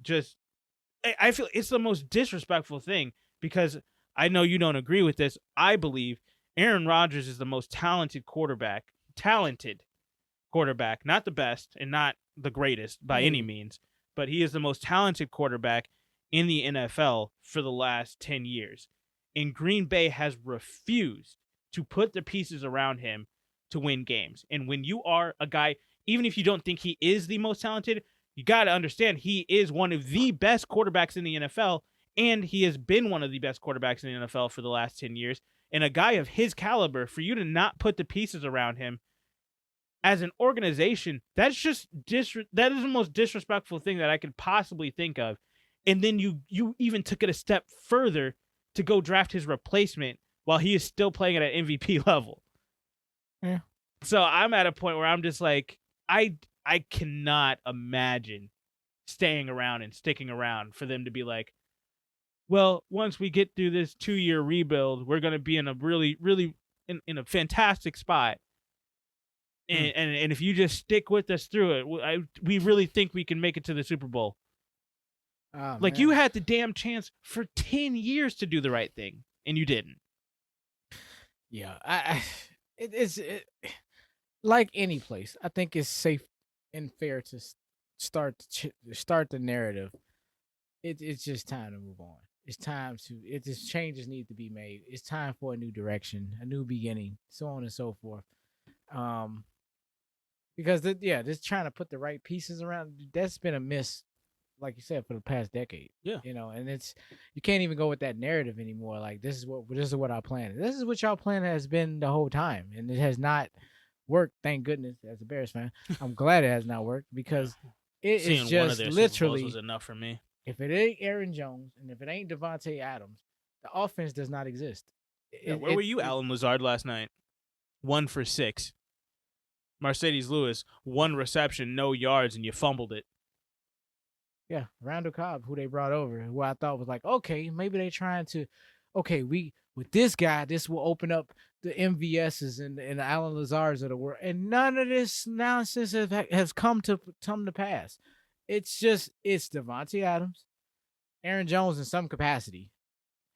I feel it's the most disrespectful thing because I know you don't agree with this. I believe Aaron Rodgers is the most talented quarterback, not the best and not the greatest by any means, but he is the most talented quarterback in the NFL for the last 10 years. And Green Bay has refused to put the pieces around him to win games. And when you are a guy, even if you don't think he is the most talented, you got to understand he is one of the best quarterbacks in the NFL, and he has been one of the best quarterbacks in the NFL for the last 10 years. And a guy of his caliber, for you to not put the pieces around him as an organization, that's just that is the most disrespectful thing that I could possibly think of. And then you even took it a step further to go draft his replacement while he is still playing at an MVP level. Yeah. So I'm at a point where I'm just like, I cannot imagine staying around and sticking around for them to be like, well, once we get through this 2-year rebuild, we're going to be in a really, really in a fantastic spot. And if you just stick with us through it, we really think we can make it to the Super Bowl. Oh, Like, man. you had the damn chance for 10 years to do the right thing, and you didn't. Yeah, it's like any place. I think it's safe and fair to start the narrative. It's just time to move on. It's time to just changes need to be made. It's time for a new direction, a new beginning, so on and so forth. Because just trying to put the right pieces around, that's been a miss, like you said, for the past decade. Yeah. And it's you can't even go with that narrative anymore. Like this is what our plan is. This is what y'all plan has been the whole time, and it has not worked. Thank goodness. As a Bears fan, I'm glad it has not worked because it Seeing is just one of their literally Super Bowls was enough for me. If it ain't Aaron Jones and if it ain't Devontae Adams, the offense does not exist. Where were you, Alan Lazard, last night? 1 for 6. Mercedes Lewis, 1 reception, no yards, and you fumbled it. Yeah, Randall Cobb, who they brought over, who I thought was like, okay, maybe they trying to, with this guy, this will open up the MVSs and the Alan Lazards of the world, and none of this nonsense has come to pass. It's Devontae Adams, Aaron Jones in some capacity.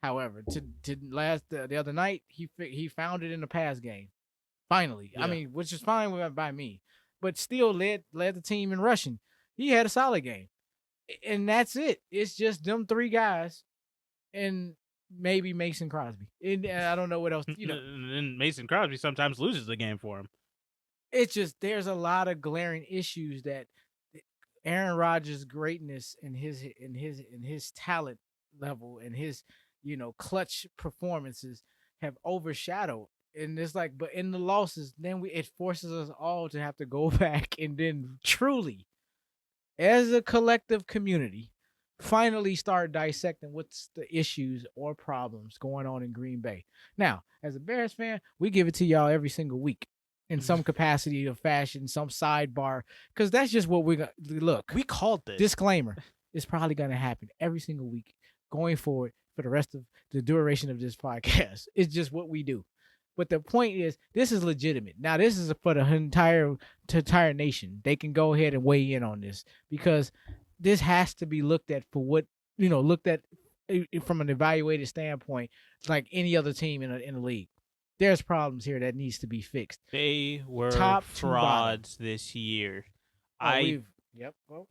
However, the other night he found it in the pass game. Finally, yeah. I mean, which is fine by me, but still led the team in rushing. He had a solid game, and that's it. It's just them 3 guys, and maybe Mason Crosby. And I don't know what else. And Mason Crosby sometimes loses the game for him. It's just there's a lot of glaring issues that Aaron Rodgers' greatness and his talent level and his clutch performances have overshadowed. And it's like, but in the losses, then it forces us all to have to go back and then truly, as a collective community, finally start dissecting what's the issues or problems going on in Green Bay. Now, as a Bears fan, we give it to y'all every single week in some capacity or fashion, some sidebar, because that's just what we're going to look. We called this. Disclaimer, it's probably going to happen every single week going forward for the rest of the duration of this podcast. It's just what we do. But the point is, this is legitimate. Now, this is for the entire nation. They can go ahead and weigh in on this because this has to be looked at for what, looked at from an evaluated standpoint, like any other team in the league. There's problems here that needs to be fixed. They were Top frauds this year. Well,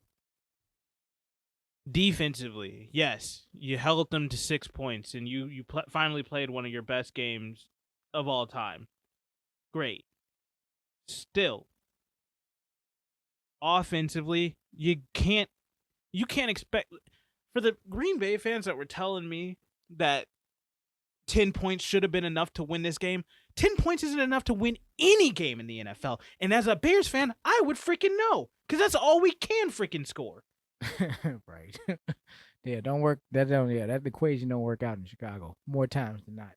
defensively, yes, you held them to 6 points, and you finally played one of your best games of all time. Great. Still, offensively, you can't expect for the Green Bay fans that were telling me that 10 points should have been enough to win this game. 10 points isn't enough to win any game in the NFL. And as a Bears fan, I would freaking know, because that's all we can freaking score. Right. Yeah, that equation don't work out in Chicago more times than not.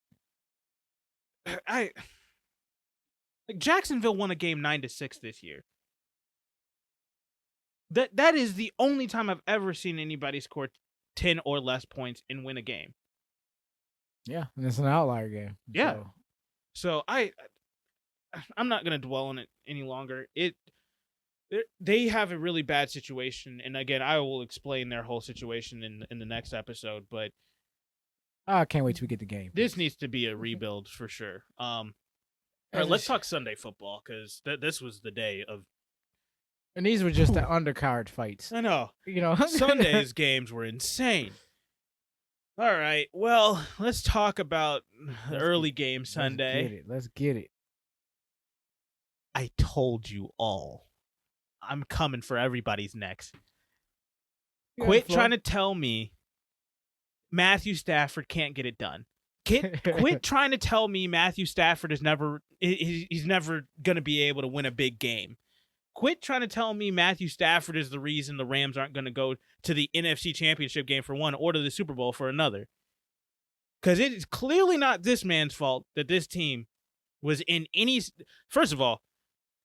Jacksonville won a game 9-6 this year. That is the only time I've ever seen anybody score 10 or less points and win a game. Yeah, and it's an outlier game. Yeah. So I'm not gonna dwell on it any longer. They have a really bad situation, and again, I will explain their whole situation in the next episode. But I can't wait till we get the game. This needs to be a rebuild for sure. All right, let's talk Sunday football, because this was the day of. And these were just the undercard fights. I know. Sunday's games were insane. All right, well, let's talk about the early game Sunday. Let's get it. I told you all. I'm coming for everybody's necks. Quit trying to tell me Matthew Stafford can't get it done. Quit trying to tell me Matthew Stafford is he's never going to be able to win a big game. Quit trying to tell me Matthew Stafford is the reason the Rams aren't going to go to the NFC Championship game for one or to the Super Bowl for another. Because it is clearly not this man's fault that this team was in any... First of all,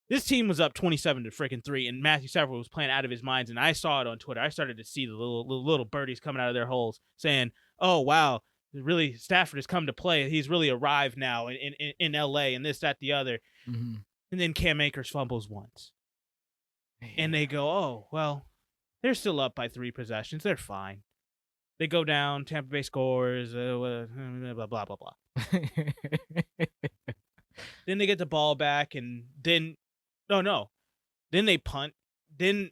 this team was up 27-3, and Matthew Stafford was playing out of his mind, and I saw it on Twitter. I started to see the little birdies coming out of their holes saying, oh, wow, really, Stafford has come to play. He's really arrived now in L.A. and this, that, the other. Mm-hmm. And then Cam Akers fumbles once. And they go, oh, well, they're still up by 3 possessions. They're fine. They go down. Tampa Bay scores. Blah, blah, blah, blah, blah. Then they get the ball back, and then... No. Then they punt. Then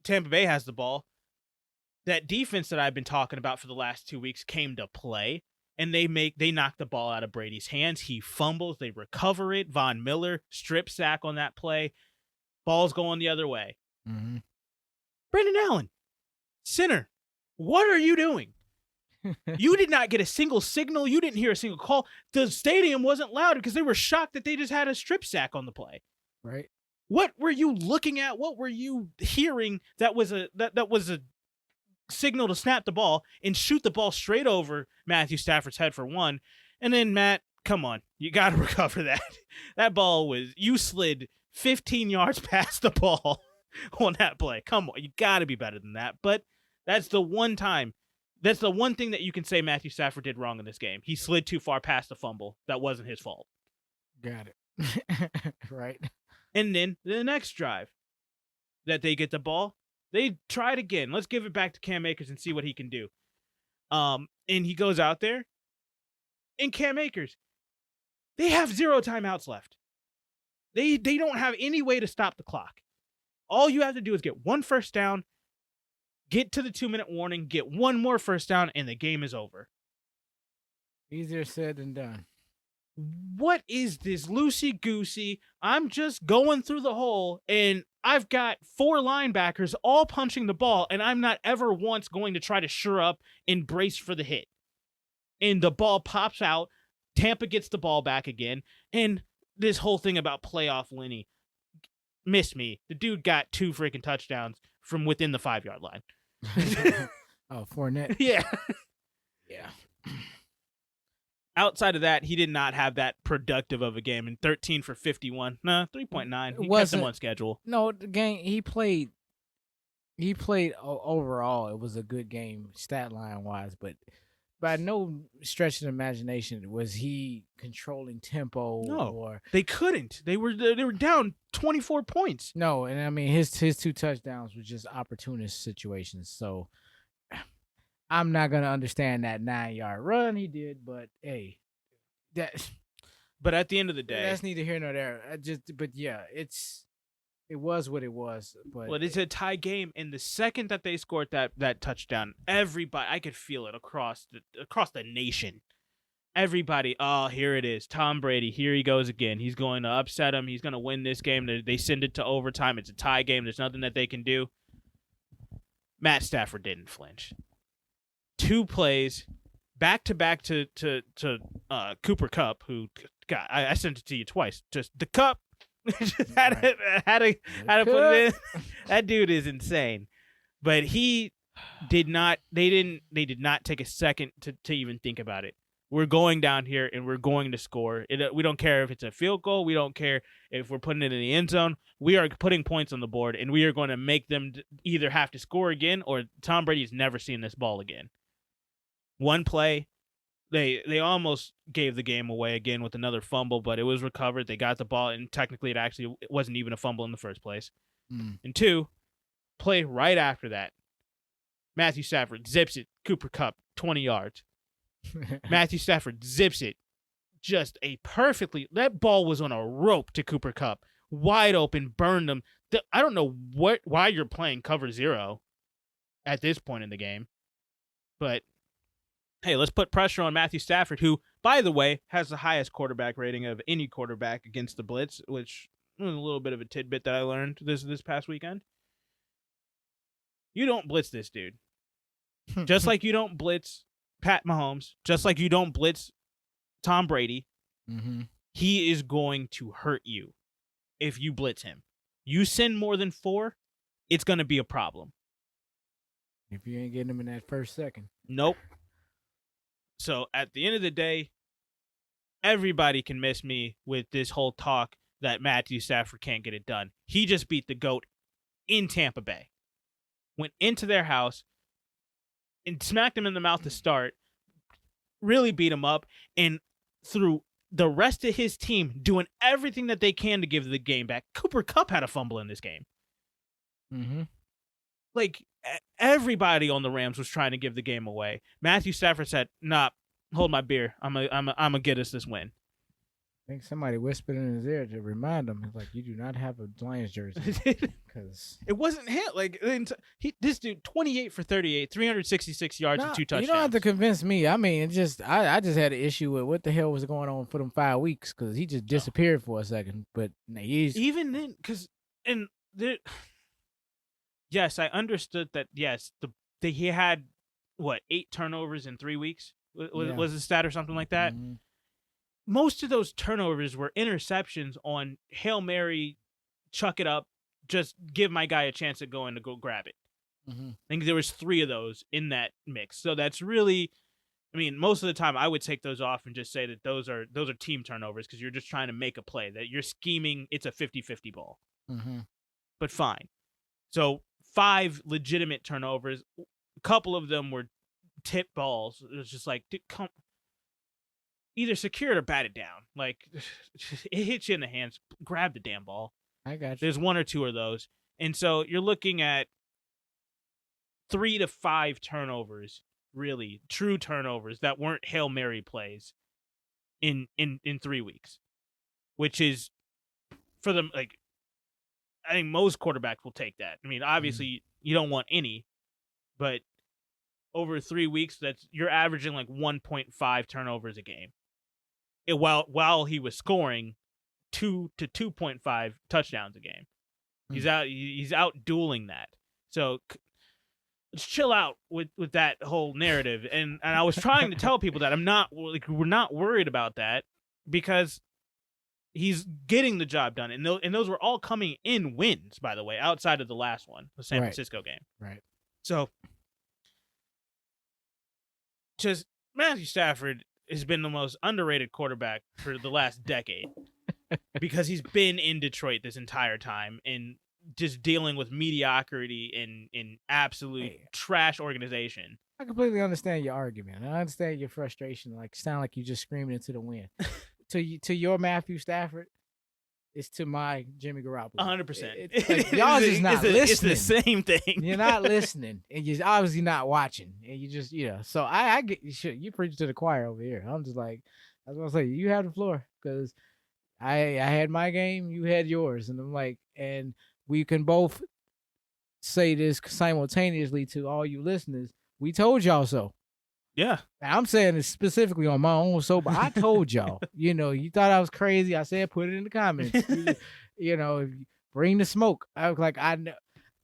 Tampa Bay has the ball. That defense that I've been talking about for the last 2 weeks came to play, and they knock the ball out of Brady's hands. He fumbles. They recover it. Von Miller strip sack on that play. Ball's going the other way. Mm-hmm. Brandon Allen, center, what are you doing? You did not get a single signal. You didn't hear a single call. The stadium wasn't loud because they were shocked that they just had a strip sack on the play. Right. What were you looking at? What were you hearing that was a signal to snap the ball and shoot the ball straight over Matthew Stafford's head for one? And then, Matt, come on. You got to recover that. That ball you slid 15 yards past the ball on that play. Come on. You got to be better than that. But that's the one time. That's the one thing that you can say Matthew Stafford did wrong in this game. He slid too far past the fumble. That wasn't his fault. Got it. Right. And then the next drive that they get the ball, they try it again. Let's give it back to Cam Akers and see what he can do. And he goes out there. And Cam Akers, they have 0 timeouts left. They don't have any way to stop the clock. All you have to do is get 1 first down, get to the 2-minute warning, get 1 more first down, and the game is over. Easier said than done. What is this loosey-goosey? I'm just going through the hole, and I've got 4 linebackers all punching the ball, and I'm not ever once going to try to shore up and brace for the hit. And the ball pops out. Tampa gets the ball back again, and this whole thing about playoff Lenny, miss me. The dude got 2 freaking touchdowns from within the 5-yard line. Oh, Fournette. Yeah. Yeah. Outside of that, he did not have that productive of a game. And 13 for 51. No, 3.9. He kept him on schedule. No, the game he played overall. It was a good game stat line wise, but by no stretch of the imagination was he controlling tempo. No, or they couldn't. They were down 24 points. No, and I mean his 2 touchdowns were just opportunist situations. So I'm not gonna understand that 9-yard run he did, but hey, that. But at the end of the day, that's neither here nor there. But yeah, it was what it was. But well, it's a tie game, and the second that they scored that touchdown, everybody, I could feel it across the nation. Everybody, oh, here it is, Tom Brady. Here he goes again. He's going to upset him. He's going to win this game. They send it to overtime. It's a tie game. There's nothing that they can do. Matt Stafford didn't flinch. 2 plays, back to back to Cooper Kupp, who God, I sent it to you twice. Just the Kupp. Just had to put it in. That dude is insane. But he did not. They did not take a second to even think about it. We're going down here and we're going to score. We don't care if it's a field goal. We don't care if we're putting it in the end zone. We are putting points on the board, and we are going to make them either have to score again or Tom Brady's never seen this ball again. 1 play, they almost gave the game away again with another fumble, but it was recovered. They got the ball, and technically it wasn't even a fumble in the first place. And 2, play right after that. Matthew Stafford zips it. Cooper Kupp, 20 yards. Matthew Stafford zips it. Just that ball was on a rope to Cooper Kupp. Wide open, burned him. I don't know why you're playing cover 0 at this point in the game. But hey, let's put pressure on Matthew Stafford, who, by the way, has the highest quarterback rating of any quarterback against the blitz, which was a little bit of a tidbit that I learned this past weekend. You don't blitz this dude. Just like you don't blitz Pat Mahomes, just like you don't blitz Tom Brady, he is going to hurt you if you blitz him. You send more than 4, it's going to be a problem. If you ain't getting him in that first second. Nope. So at the end of the day, everybody can miss me with this whole talk that Matthew Stafford can't get it done. He just beat the GOAT in Tampa Bay. Went into their house and smacked him in the mouth to start, really beat him up, and through the rest of his team doing everything that they can to give the game back. Cooper Kupp had a fumble in this game. Mm-hmm. Like, everybody on the Rams was trying to give the game away. Matthew Stafford said, "Nah, hold my beer. I'm gonna get us this win." I think somebody whispered in his ear to remind him, like, you do not have a Lions jersey. Because it wasn't him. Like, this dude, 28 for 38, 366 yards and 2 touchdowns. You don't have to convince me. I mean, I just had an issue with what the hell was going on for them 5 weeks because he just disappeared for a second. But he's even then, because yes, I understood that. Yes, he had 8 turnovers in 3 weeks was the stat or something like that. Mm-hmm. Most of those turnovers were interceptions on Hail Mary, chuck it up, just give my guy a chance to go in to go grab it. Mm-hmm. I think there was 3 of those in that mix. So that's really, I mean, most of the time I would take those off and just say that those are team turnovers because you're just trying to make a play, that you're scheming. It's a 50-50 ball. Mm-hmm. But fine. So 5 legitimate turnovers. A couple of them were tip balls. It was just like, dude, either secure it or bat it down. Like, it hits you in the hands. Grab the damn ball. I got you. There's 1 or 2 of those. And so you're looking at 3 to 5 turnovers, really, true turnovers that weren't Hail Mary plays in 3 weeks, which is, for them, like, I think most quarterbacks will take that. I mean, obviously, you don't want any, but over 3 weeks, you're averaging like 1.5 turnovers a game. While he was scoring 2 to 2.5 touchdowns a game. He's out dueling that. So let's chill out with that whole narrative. And I was trying to tell people that we're not worried about that because he's getting the job done. And those were all coming in wins, by the way, outside of the last one, the San Francisco game. Right. So just Matthew Stafford has been the most underrated quarterback for the last decade because he's been in Detroit this entire time and just dealing with mediocrity in absolute trash organization. I completely understand your argument. I understand your frustration. Like, sound like you're just screaming into the wind. To your Matthew Stafford, it's to my Jimmy Garoppolo. 100%. Like, y'all just not listening. It's the same thing. You're not listening, and you're obviously not watching, and you just, So I get you preach to the choir over here. I'm just like, I was gonna say, you have the floor because I had my game, you had yours, and I'm like, and we can both say this simultaneously to all you listeners. We told y'all so. Yeah. I'm saying it specifically on my own show, but I told y'all, you thought I was crazy. I said, put it in the comments. Bring the smoke. I was like, I know,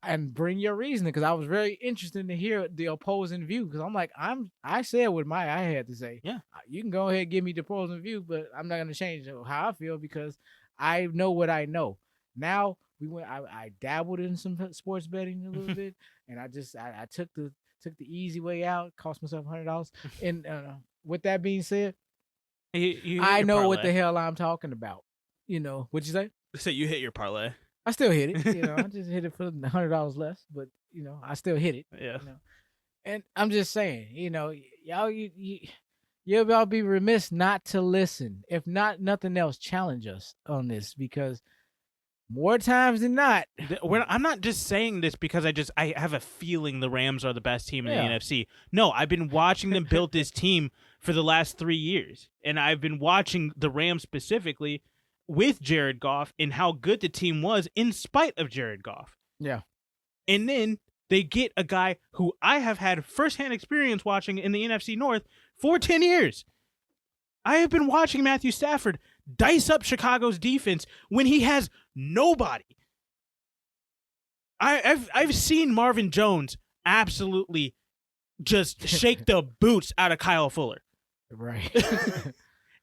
and bring your reasoning because I was very interested to hear the opposing view because I'm like, I said what I had to say. Yeah. You can go ahead and give me the opposing view, but I'm not going to change how I feel because I know what I know. Now I dabbled in some sports betting a little bit, and I took the easy way out, cost myself $100. And with that being said, I know what the hell I'm talking about. What'd you say? So you hit your parlay. I still hit it. I just hit it for $100 less, but I still hit it. Yeah. And I'm just saying, y'all, you'll be remiss not to listen. If not nothing else, challenge us on this because more times than not. I'm not just saying this because I have a feeling the Rams are the best team in the NFC. No, I've been watching them build this team for the last 3 years. And I've been watching the Rams specifically with Jared Goff and how good the team was in spite of Jared Goff. Yeah. And then they get a guy who I have had firsthand experience watching in the NFC North for 10 years. I have been watching Matthew Stafford dice up Chicago's defense when he has nobody. I've seen Marvin Jones absolutely just shake the boots out of Kyle Fuller. Right.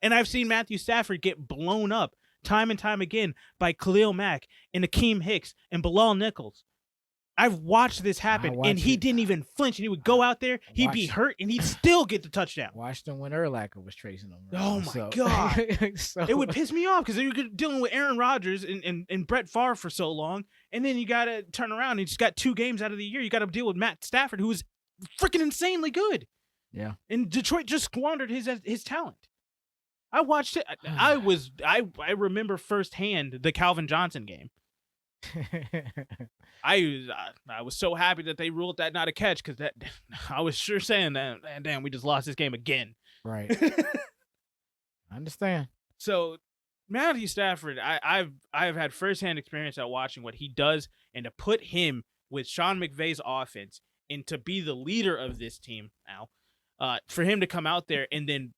And I've seen Matthew Stafford get blown up time and time again by Khalil Mack and Akeem Hicks and Bilal Nichols. I've watched this happen, and he didn't even flinch. And he would go out there, he'd be hurt, and he'd still get the touchdown. Watched him when Urlacher was tracing him. Right? Oh, my God. It would piss me off because you're dealing with Aaron Rodgers and Brett Favre for so long, and then you got to turn around. And you just got 2 games out of the year. You got to deal with Matt Stafford, who is freaking insanely good. Yeah. And Detroit just squandered his talent. I watched it. I remember firsthand the Calvin Johnson game. I was so happy that they ruled that not a catch because that I was sure saying that, man, damn, we just lost this game again. Right. I understand. So Matthew Stafford, I've had firsthand experience at watching what he does, and to put him with Sean McVay's offense and to be the leader of this team now, for him to come out there and then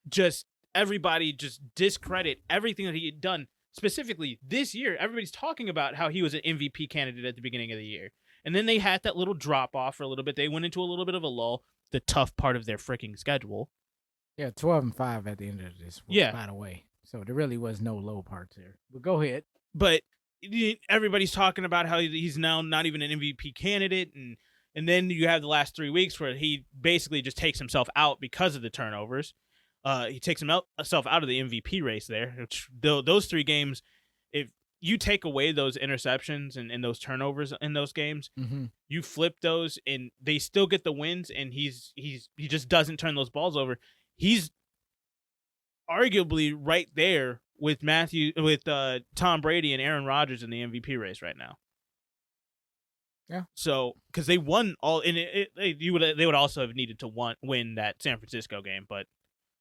just everybody just discredit everything that he had done. Specifically this year, everybody's talking about how he was an MVP candidate at the beginning of the year. And then they had that little drop off for a little bit. They went into a little bit of a lull, the tough part of their freaking schedule. Yeah, 12-5 at the end of this. By the way. So there really was no low parts there. But go ahead. But everybody's talking about how he's now not even an MVP candidate. And then you have the last 3 weeks where he basically just takes himself out because of the turnovers. He takes himself out of the MVP race there. Which, those 3 games, if you take away those interceptions and those turnovers in those games, you flip those and they still get the wins, and he just doesn't turn those balls over. He's arguably right there with Tom Brady and Aaron Rodgers in the MVP race right now. Yeah. So, because they won all, and they would also have needed to win that San Francisco game, but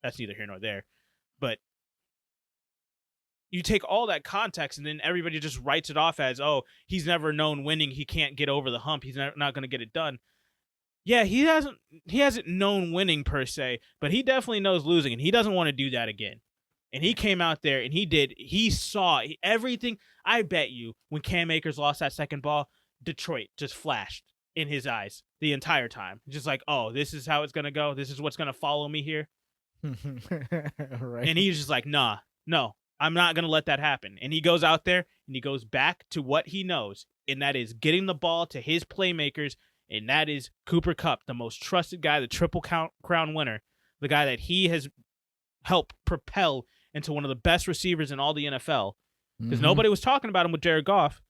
that's neither here nor there. But you take all that context, and then everybody just writes it off as, oh, he's never known winning. He can't get over the hump. He's not going to get it done. Yeah, he hasn't known winning per se, but he definitely knows losing, and he doesn't want to do that again. And he came out there, and he saw everything. I bet you when Cam Akers lost that second ball, Detroit just flashed in his eyes the entire time. Just like, oh, this is how it's going to go. This is what's going to follow me here. Right. And he's just like, no, I'm not going to let that happen. And he goes out there and he goes back to what he knows, and that is getting the ball to his playmakers, and that is Cooper Kupp, the most trusted guy, the Triple Crown winner, the guy that he has helped propel into one of the best receivers in all the NFL. Because nobody was talking about him with Jared Goff,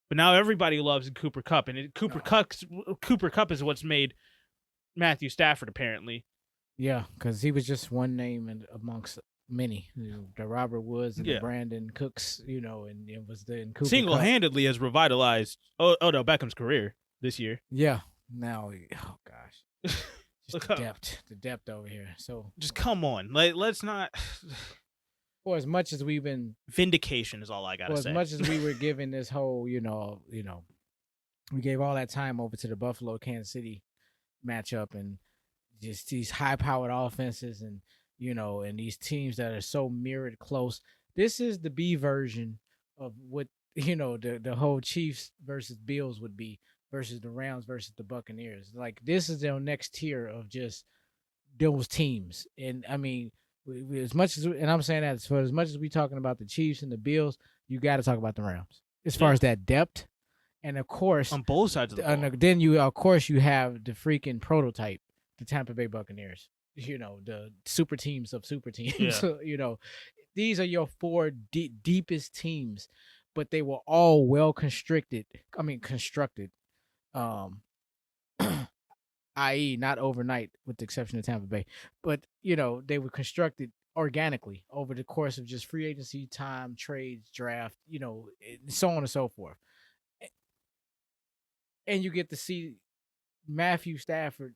but now everybody loves Cooper Kupp, and Cooper Kupp is what's made Matthew Stafford apparently. Yeah, because he was just one name amongst many. The Robert Woods and the Brandon Cooks, and it was Cooper single-handedly has revitalized Odell Beckham's career this year. Yeah. Now, oh gosh, just the depth over here. So just come on, let's not. For as much as we've been, vindication is all I gotta say. For as much as we were giving this whole, we gave all that time over to the Buffalo Kansas City matchup, and just these high-powered offenses, and and these teams that are so mirrored close. This is the B version of what the whole Chiefs versus Bills would be, versus the Rams versus the Buccaneers. Like, this is their next tier of just those teams. And I mean, as much as, and I'm saying that for as much as we talking about the Chiefs and the Bills, you got to talk about the Rams as far as that depth. And of course, on both sides of the ball. Then you have the freaking prototype, the Tampa Bay Buccaneers. The super teams of super teams. Yeah. These are your 4 deepest teams, but they were all well constructed. I.e., not overnight, with the exception of Tampa Bay, but they were constructed organically over the course of just free agency time, trades, draft, so on and so forth. And you get to see Matthew Stafford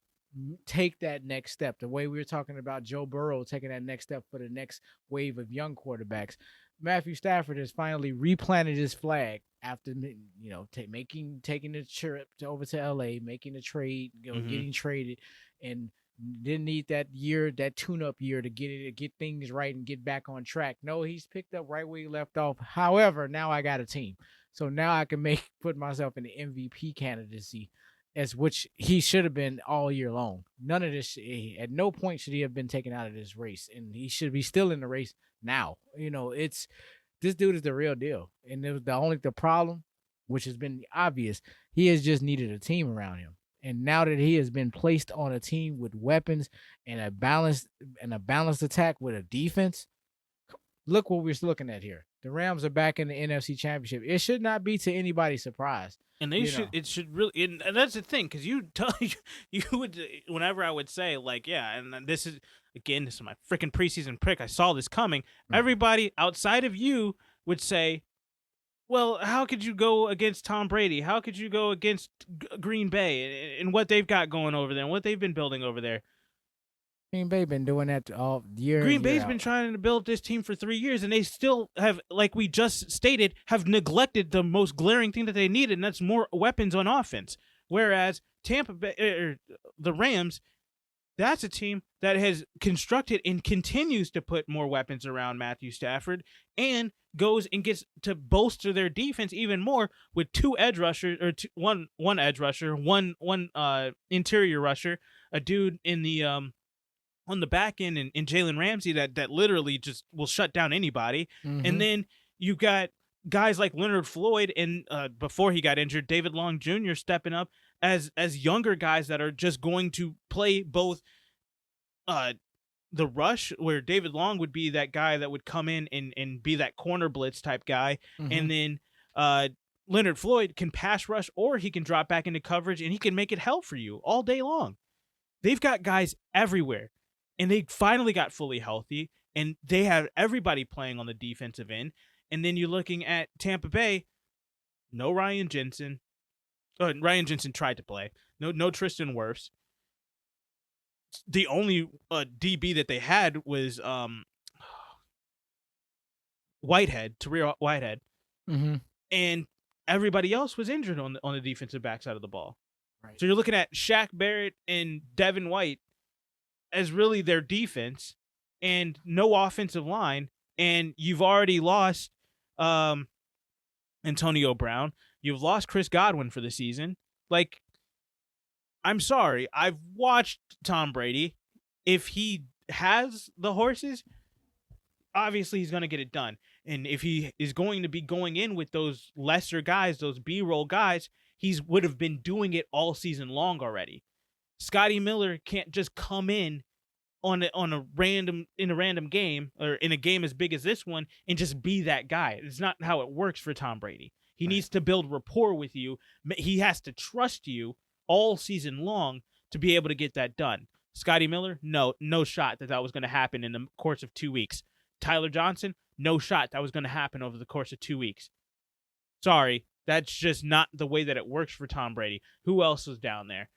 take that next step, the way we were talking about Joe Burrow taking that next step for the next wave of young quarterbacks. Matthew Stafford has finally replanted his flag after taking the trip over to LA, making the trade, getting traded, and didn't need that tune-up year to get things right and get back on track. No, he's picked up right where he left off. However, now I got a team, so now I can put myself in the MVP candidacy, as which he should have been all year long. None of this, at no point should he have been taken out of this race, and he should be still in the race now. This dude is the real deal, and the problem, which has been obvious, he has just needed a team around him. And now that he has been placed on a team with weapons and a balanced attack with a defense, look what we're looking at here. The Rams are back in the NFC Championship. It should not be to anybody's surprise. And it should really, and that's the thing, because you would, whenever I would say, like, yeah, and this is my freaking preseason pick, I saw this coming. Everybody outside of you would say, Well, how could you go against Tom Brady? How could you go against Green Bay and what they've got going over there and what they've been building over there? Green Bay been doing that all year in, Green year Bay's been out. trying to build this team for 3 years, and they still have, like we just stated, have neglected the most glaring thing that they needed, and that's more weapons on offense. Whereas Tampa Bay, the Rams, that's a team that has constructed and continues to put more weapons around Matthew Stafford and goes and gets to bolster their defense even more with two edge rushers or one edge rusher, one interior rusher, a dude in the on the back end and Jalen Ramsey that literally just will shut down anybody. Mm-hmm. And then you've got guys like Leonard Floyd and before he got injured, David Long Jr. stepping up as younger guys that are just going to play both the rush, where David Long would be that guy that would come in and be that corner blitz type guy. Mm-hmm. And then Leonard Floyd can pass rush or he can drop back into coverage and he can make it hell for you all day long. They've got guys everywhere. And they finally got fully healthy, and they have everybody playing on the defensive end. And then you're looking at Tampa Bay, no Ryan Jensen. Ryan Jensen tried to play. No Tristan Wirfs. The only DB that they had was Tahir Whitehead. Mm-hmm. And everybody else was injured on the defensive backside of the ball. Right. So you're looking at Shaq Barrett and Devin White as really their defense and no offensive line. And you've already lost Antonio Brown. You've lost Chris Godwin for the season. Like, I'm sorry. I've watched Tom Brady. If he has the horses, obviously he's going to get it done. And if he is going to be going in with those lesser guys, those B-roll guys, he would have been doing it all season long already. Scotty Miller can't just come in on a random game or in a game as big as this one and just be that guy. It's not how it works for Tom Brady. He needs to build rapport with you. He has to trust you all season long to be able to get that done. Scotty Miller, no shot that was going to happen in the course of 2 weeks. Tyler Johnson, no shot that was going to happen over the course of 2 weeks. Sorry, that's just not the way that it works for Tom Brady. Who else was down there?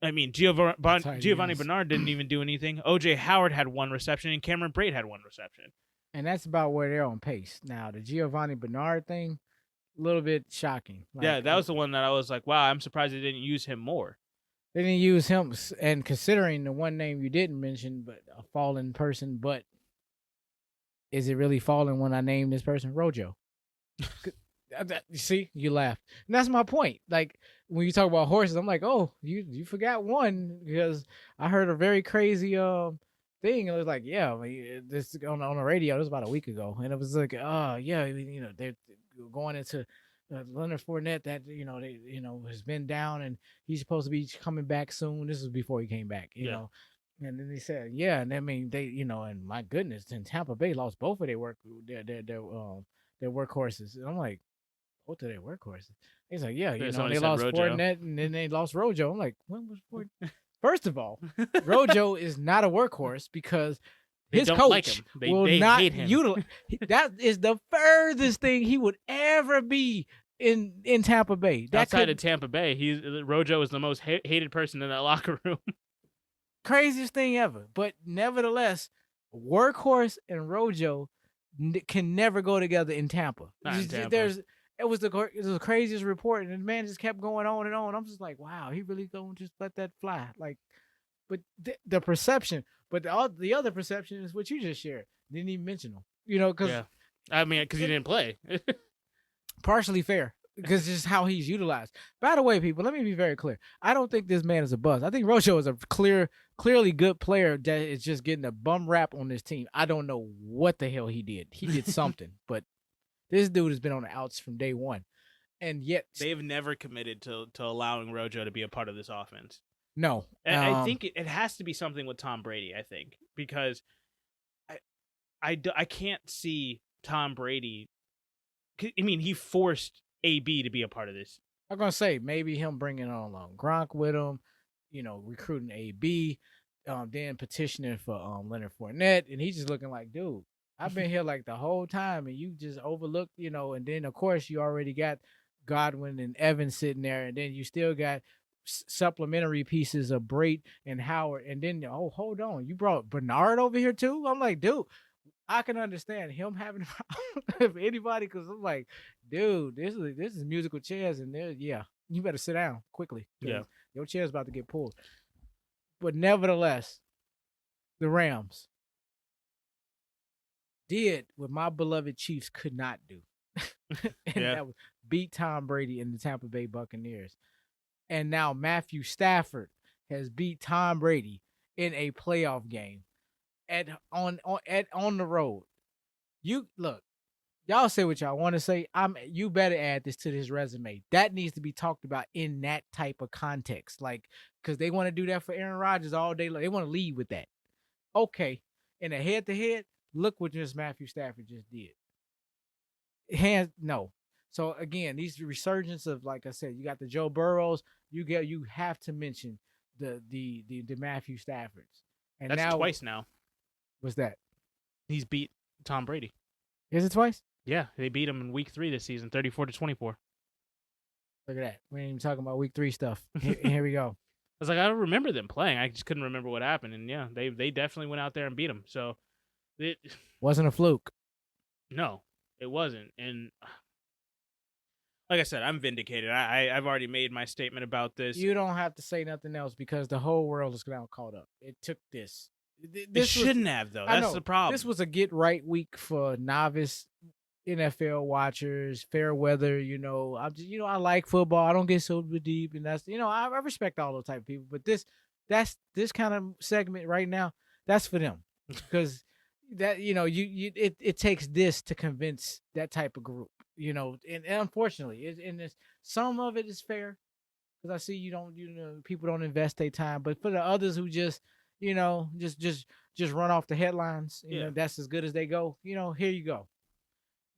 I mean, Giovanni Bernard didn't even do anything. O.J. Howard had one reception, and Cameron Brate had one reception. And that's about where they're on pace. Now, the Giovanni Bernard thing, a little bit shocking. Yeah, that was the one that I was like, wow, I'm surprised they didn't use him more. They didn't use him, and considering the one name you didn't mention, but a fallen person, but is it really fallen when I name this person Rojo? You see, you laugh. And that's my point. Like, when you talk about horses, I'm like, oh, you forgot one, because I heard a very crazy thing. It was like, yeah, this on the radio. It was about a week ago, and it was like, oh yeah, they're going into Leonard Fournette that has been down, and he's supposed to be coming back soon. This was before he came back, you know. And then they said, yeah, and I mean they, and my goodness, and Tampa Bay lost both of their workhorses, and I'm like, both of their workhorses. He's like, yeah, they lost Fournette, and then they lost Rojo. I'm like, when was Fournette? First of all, Rojo is not a workhorse because his coach will not utilize. That is the furthest thing he would ever be in Tampa Bay. Outside of Tampa Bay, Rojo is the most hated person in that locker room. Craziest thing ever. But nevertheless, workhorse and Rojo can never go together in Tampa. It was the craziest report, and the man just kept going on and on. I'm just like, wow, he really going to just let that fly? Like, but the perception, but the other perception is what you just shared. Didn't even mention him, because because he didn't play. Partially fair, because just how he's utilized. By the way, people, let me be very clear. I don't think this man is a bust. I think Rojo is a clearly good player that is just getting a bum rap on this team. I don't know what the hell he did. He did something, but this dude has been on the outs from day one, and yet they've never committed to allowing Rojo to be a part of this offense. No, I think it has to be something with Tom Brady. I think because I can't see Tom Brady. I mean, he forced AB to be a part of this. I'm gonna say maybe him bringing on Gronk with him, recruiting AB, then petitioning for Leonard Fournette, and he's just looking like, dude, I've been here like the whole time, and you just overlooked, and then of course you already got Godwin and Evans sitting there, and then you still got supplementary pieces of Brait and Howard, and then hold on, you brought Bernard over here too. I'm like, dude, I can understand him having a problem if anybody, because I'm like, dude, this is musical chairs, and you better sit down quickly. Yeah, your chair's about to get pulled. But nevertheless, the Rams did what my beloved Chiefs could not do. And that was beat Tom Brady and the Tampa Bay Buccaneers. And now Matthew Stafford has beat Tom Brady in a playoff game on the road. You look, y'all say what y'all want to say. You better add this to this resume. That needs to be talked about in that type of context. Like, because they want to do that for Aaron Rodgers all day long. They want to lead with that. Okay. In a head-to-head, look what just Matthew Stafford just did. No. So again, these resurgence of, like I said, you got the Joe Burrows. You have to mention the Matthew Staffords. And that's now, twice now. What's that? He's beat Tom Brady. Is it twice? Yeah, they beat him in week 3 this season, 34-24. Look at that. We ain't even talking about week 3 stuff. Here we go. I was like, I remember them playing. I just couldn't remember what happened. And yeah, they definitely went out there and beat him. So it wasn't a fluke. No, it wasn't. And like I said, I'm vindicated. I've already made my statement about this. You don't have to say nothing else because the whole world is now caught up. It took this. It shouldn't have, though. That's the problem. This was a get right week for novice NFL watchers, fair weather. I'm just, I like football. I don't get so deep, and that's, I respect all those type of people. But this kind of segment right now, that's for them, because that it takes this to convince that type of group. And unfortunately, some of it is fair, because I see people don't invest their time, but for the others who just run off the headlines, that's as good as they go. Here you go.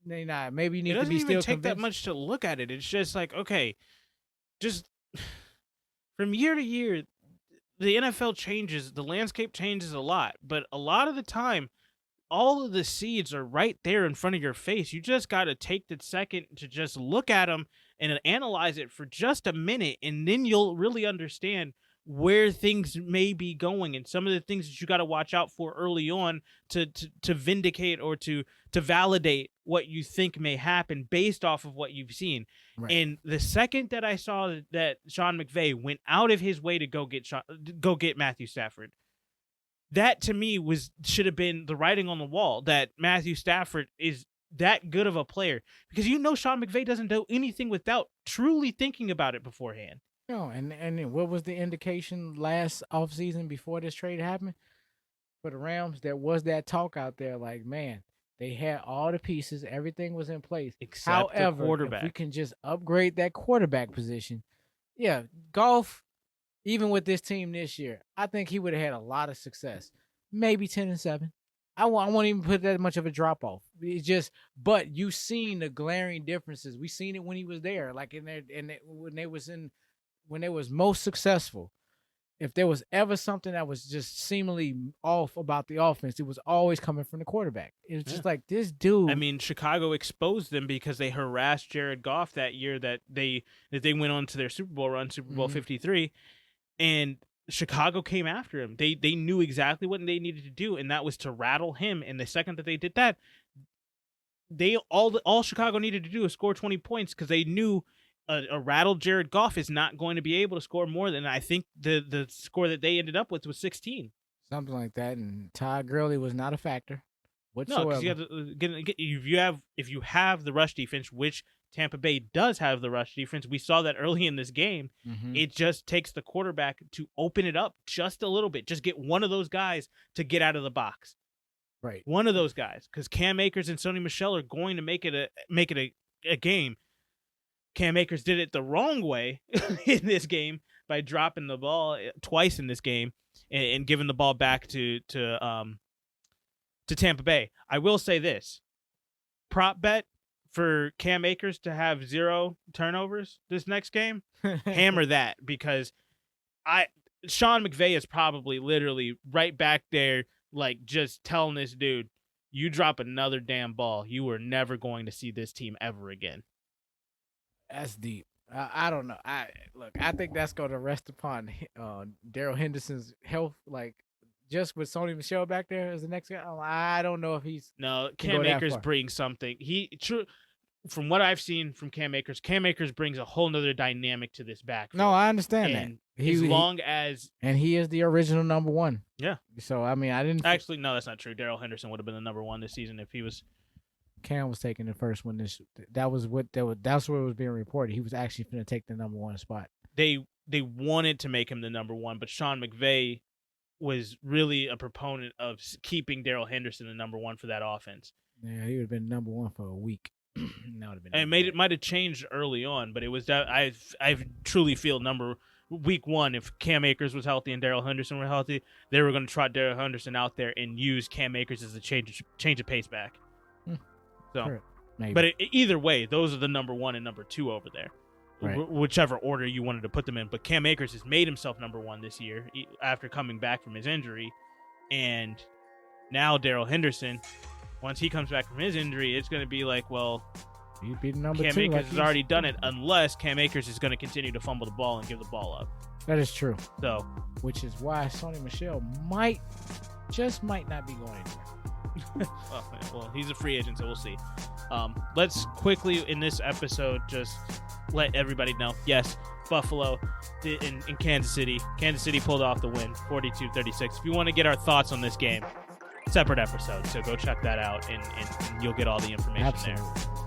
Maybe you need to be still take that much to look at it. It's just like, okay, just from year to year, the NFL changes, the landscape changes a lot, but a lot of the time, all of the seeds are right there in front of your face. You just got to take the second to just look at them and analyze it for just a minute, and then you'll really understand where things may be going and some of the things that you got to watch out for early on to vindicate or to validate what you think may happen based off of what you've seen. Right. And the second that I saw that Sean McVay went out of his way to go get Matthew Stafford, that to me should have been the writing on the wall that Matthew Stafford is that good of a player, because Sean McVay doesn't do anything without truly thinking about it beforehand. No, and what was the indication last offseason before this trade happened for the Rams? There was that talk out there, like, man, they had all the pieces, everything was in place. Except the quarterback. If we can just upgrade that quarterback position, Goff, even with this team this year, I think he would have had a lot of success. Maybe 10-7. I won't even put that much of a drop off. It's just, but you seen the glaring differences. We seen it when he was there, like when they was most successful. If there was ever something that was just seemingly off about the offense, it was always coming from the quarterback. It was just like, this dude. I mean, Chicago exposed them because they harassed Jared Goff that year that they went on to their Super Bowl run, Super Bowl 53, and Chicago came after him. They knew exactly what they needed to do, and that was to rattle him. And the second that they did that, all Chicago needed to do was score 20 points, because they knew a rattled Jared Goff is not going to be able to score more than, I think the score that they ended up with was 16. Something like that, and Todd Gurley was not a factor whatsoever. No, because if you have the rush defense, which Tampa Bay does have the rush defense, we saw that early in this game. Mm-hmm. It just takes the quarterback to open it up just a little bit. Just get one of those guys to get out of the box. Right. One of those guys, because Cam Akers and Sony Michel are going to make it a game. Cam Akers did it the wrong way in this game by dropping the ball twice in this game and giving the ball back to Tampa Bay. I will say this: prop bet for Cam Akers to have 0 turnovers this next game. Hammer that, because Sean McVay is probably literally right back there, like, just telling this dude, you drop another damn ball, you are never going to see this team ever again. That's deep. I don't know. I think that's going to rest upon Darrell Henderson's health. Like, just with Sony Michel back there as the next guy, I don't know if he's Cam Akers brings something. From what I've seen from Cam Akers brings a whole nother dynamic to this backfield. No, I understand and that. He is the original number one. Yeah. So I mean, I didn't actually. No, that's not true. Darrell Henderson would have been the number one this season if he was. Cam was taking the first one. That's what was being reported. He was actually going to take the number one spot. They wanted to make him the number one, but Sean McVay was really a proponent of keeping Darrell Henderson the number one for that offense. Yeah, he would have been number one for a week. And it might have changed early on, but it was that I truly feel week one, if Cam Akers was healthy and Darrell Henderson were healthy, they were going to trot Darrell Henderson out there and use Cam Akers as a change of pace back. So, sure. Maybe. But either way, those are the number one and number two over there, right. Whichever order you wanted to put them in. But Cam Akers has made himself number one this year after coming back from his injury, and now Darrell Henderson, once he comes back from his injury, it's going to be like, well, he'd be the number Cam two. Akers has already done it, unless Cam Akers is going to continue to fumble the ball and give the ball up. That is true. So, which is why Sony Michel might not be going anywhere. well, he's a free agent, so we'll see. Let's quickly in this episode just let everybody know. Yes, Buffalo in Kansas City. Kansas City pulled off the win, 42-36. If you want to get our thoughts on this game, separate episode. So go check that out, and you'll get all the information Absolutely. there.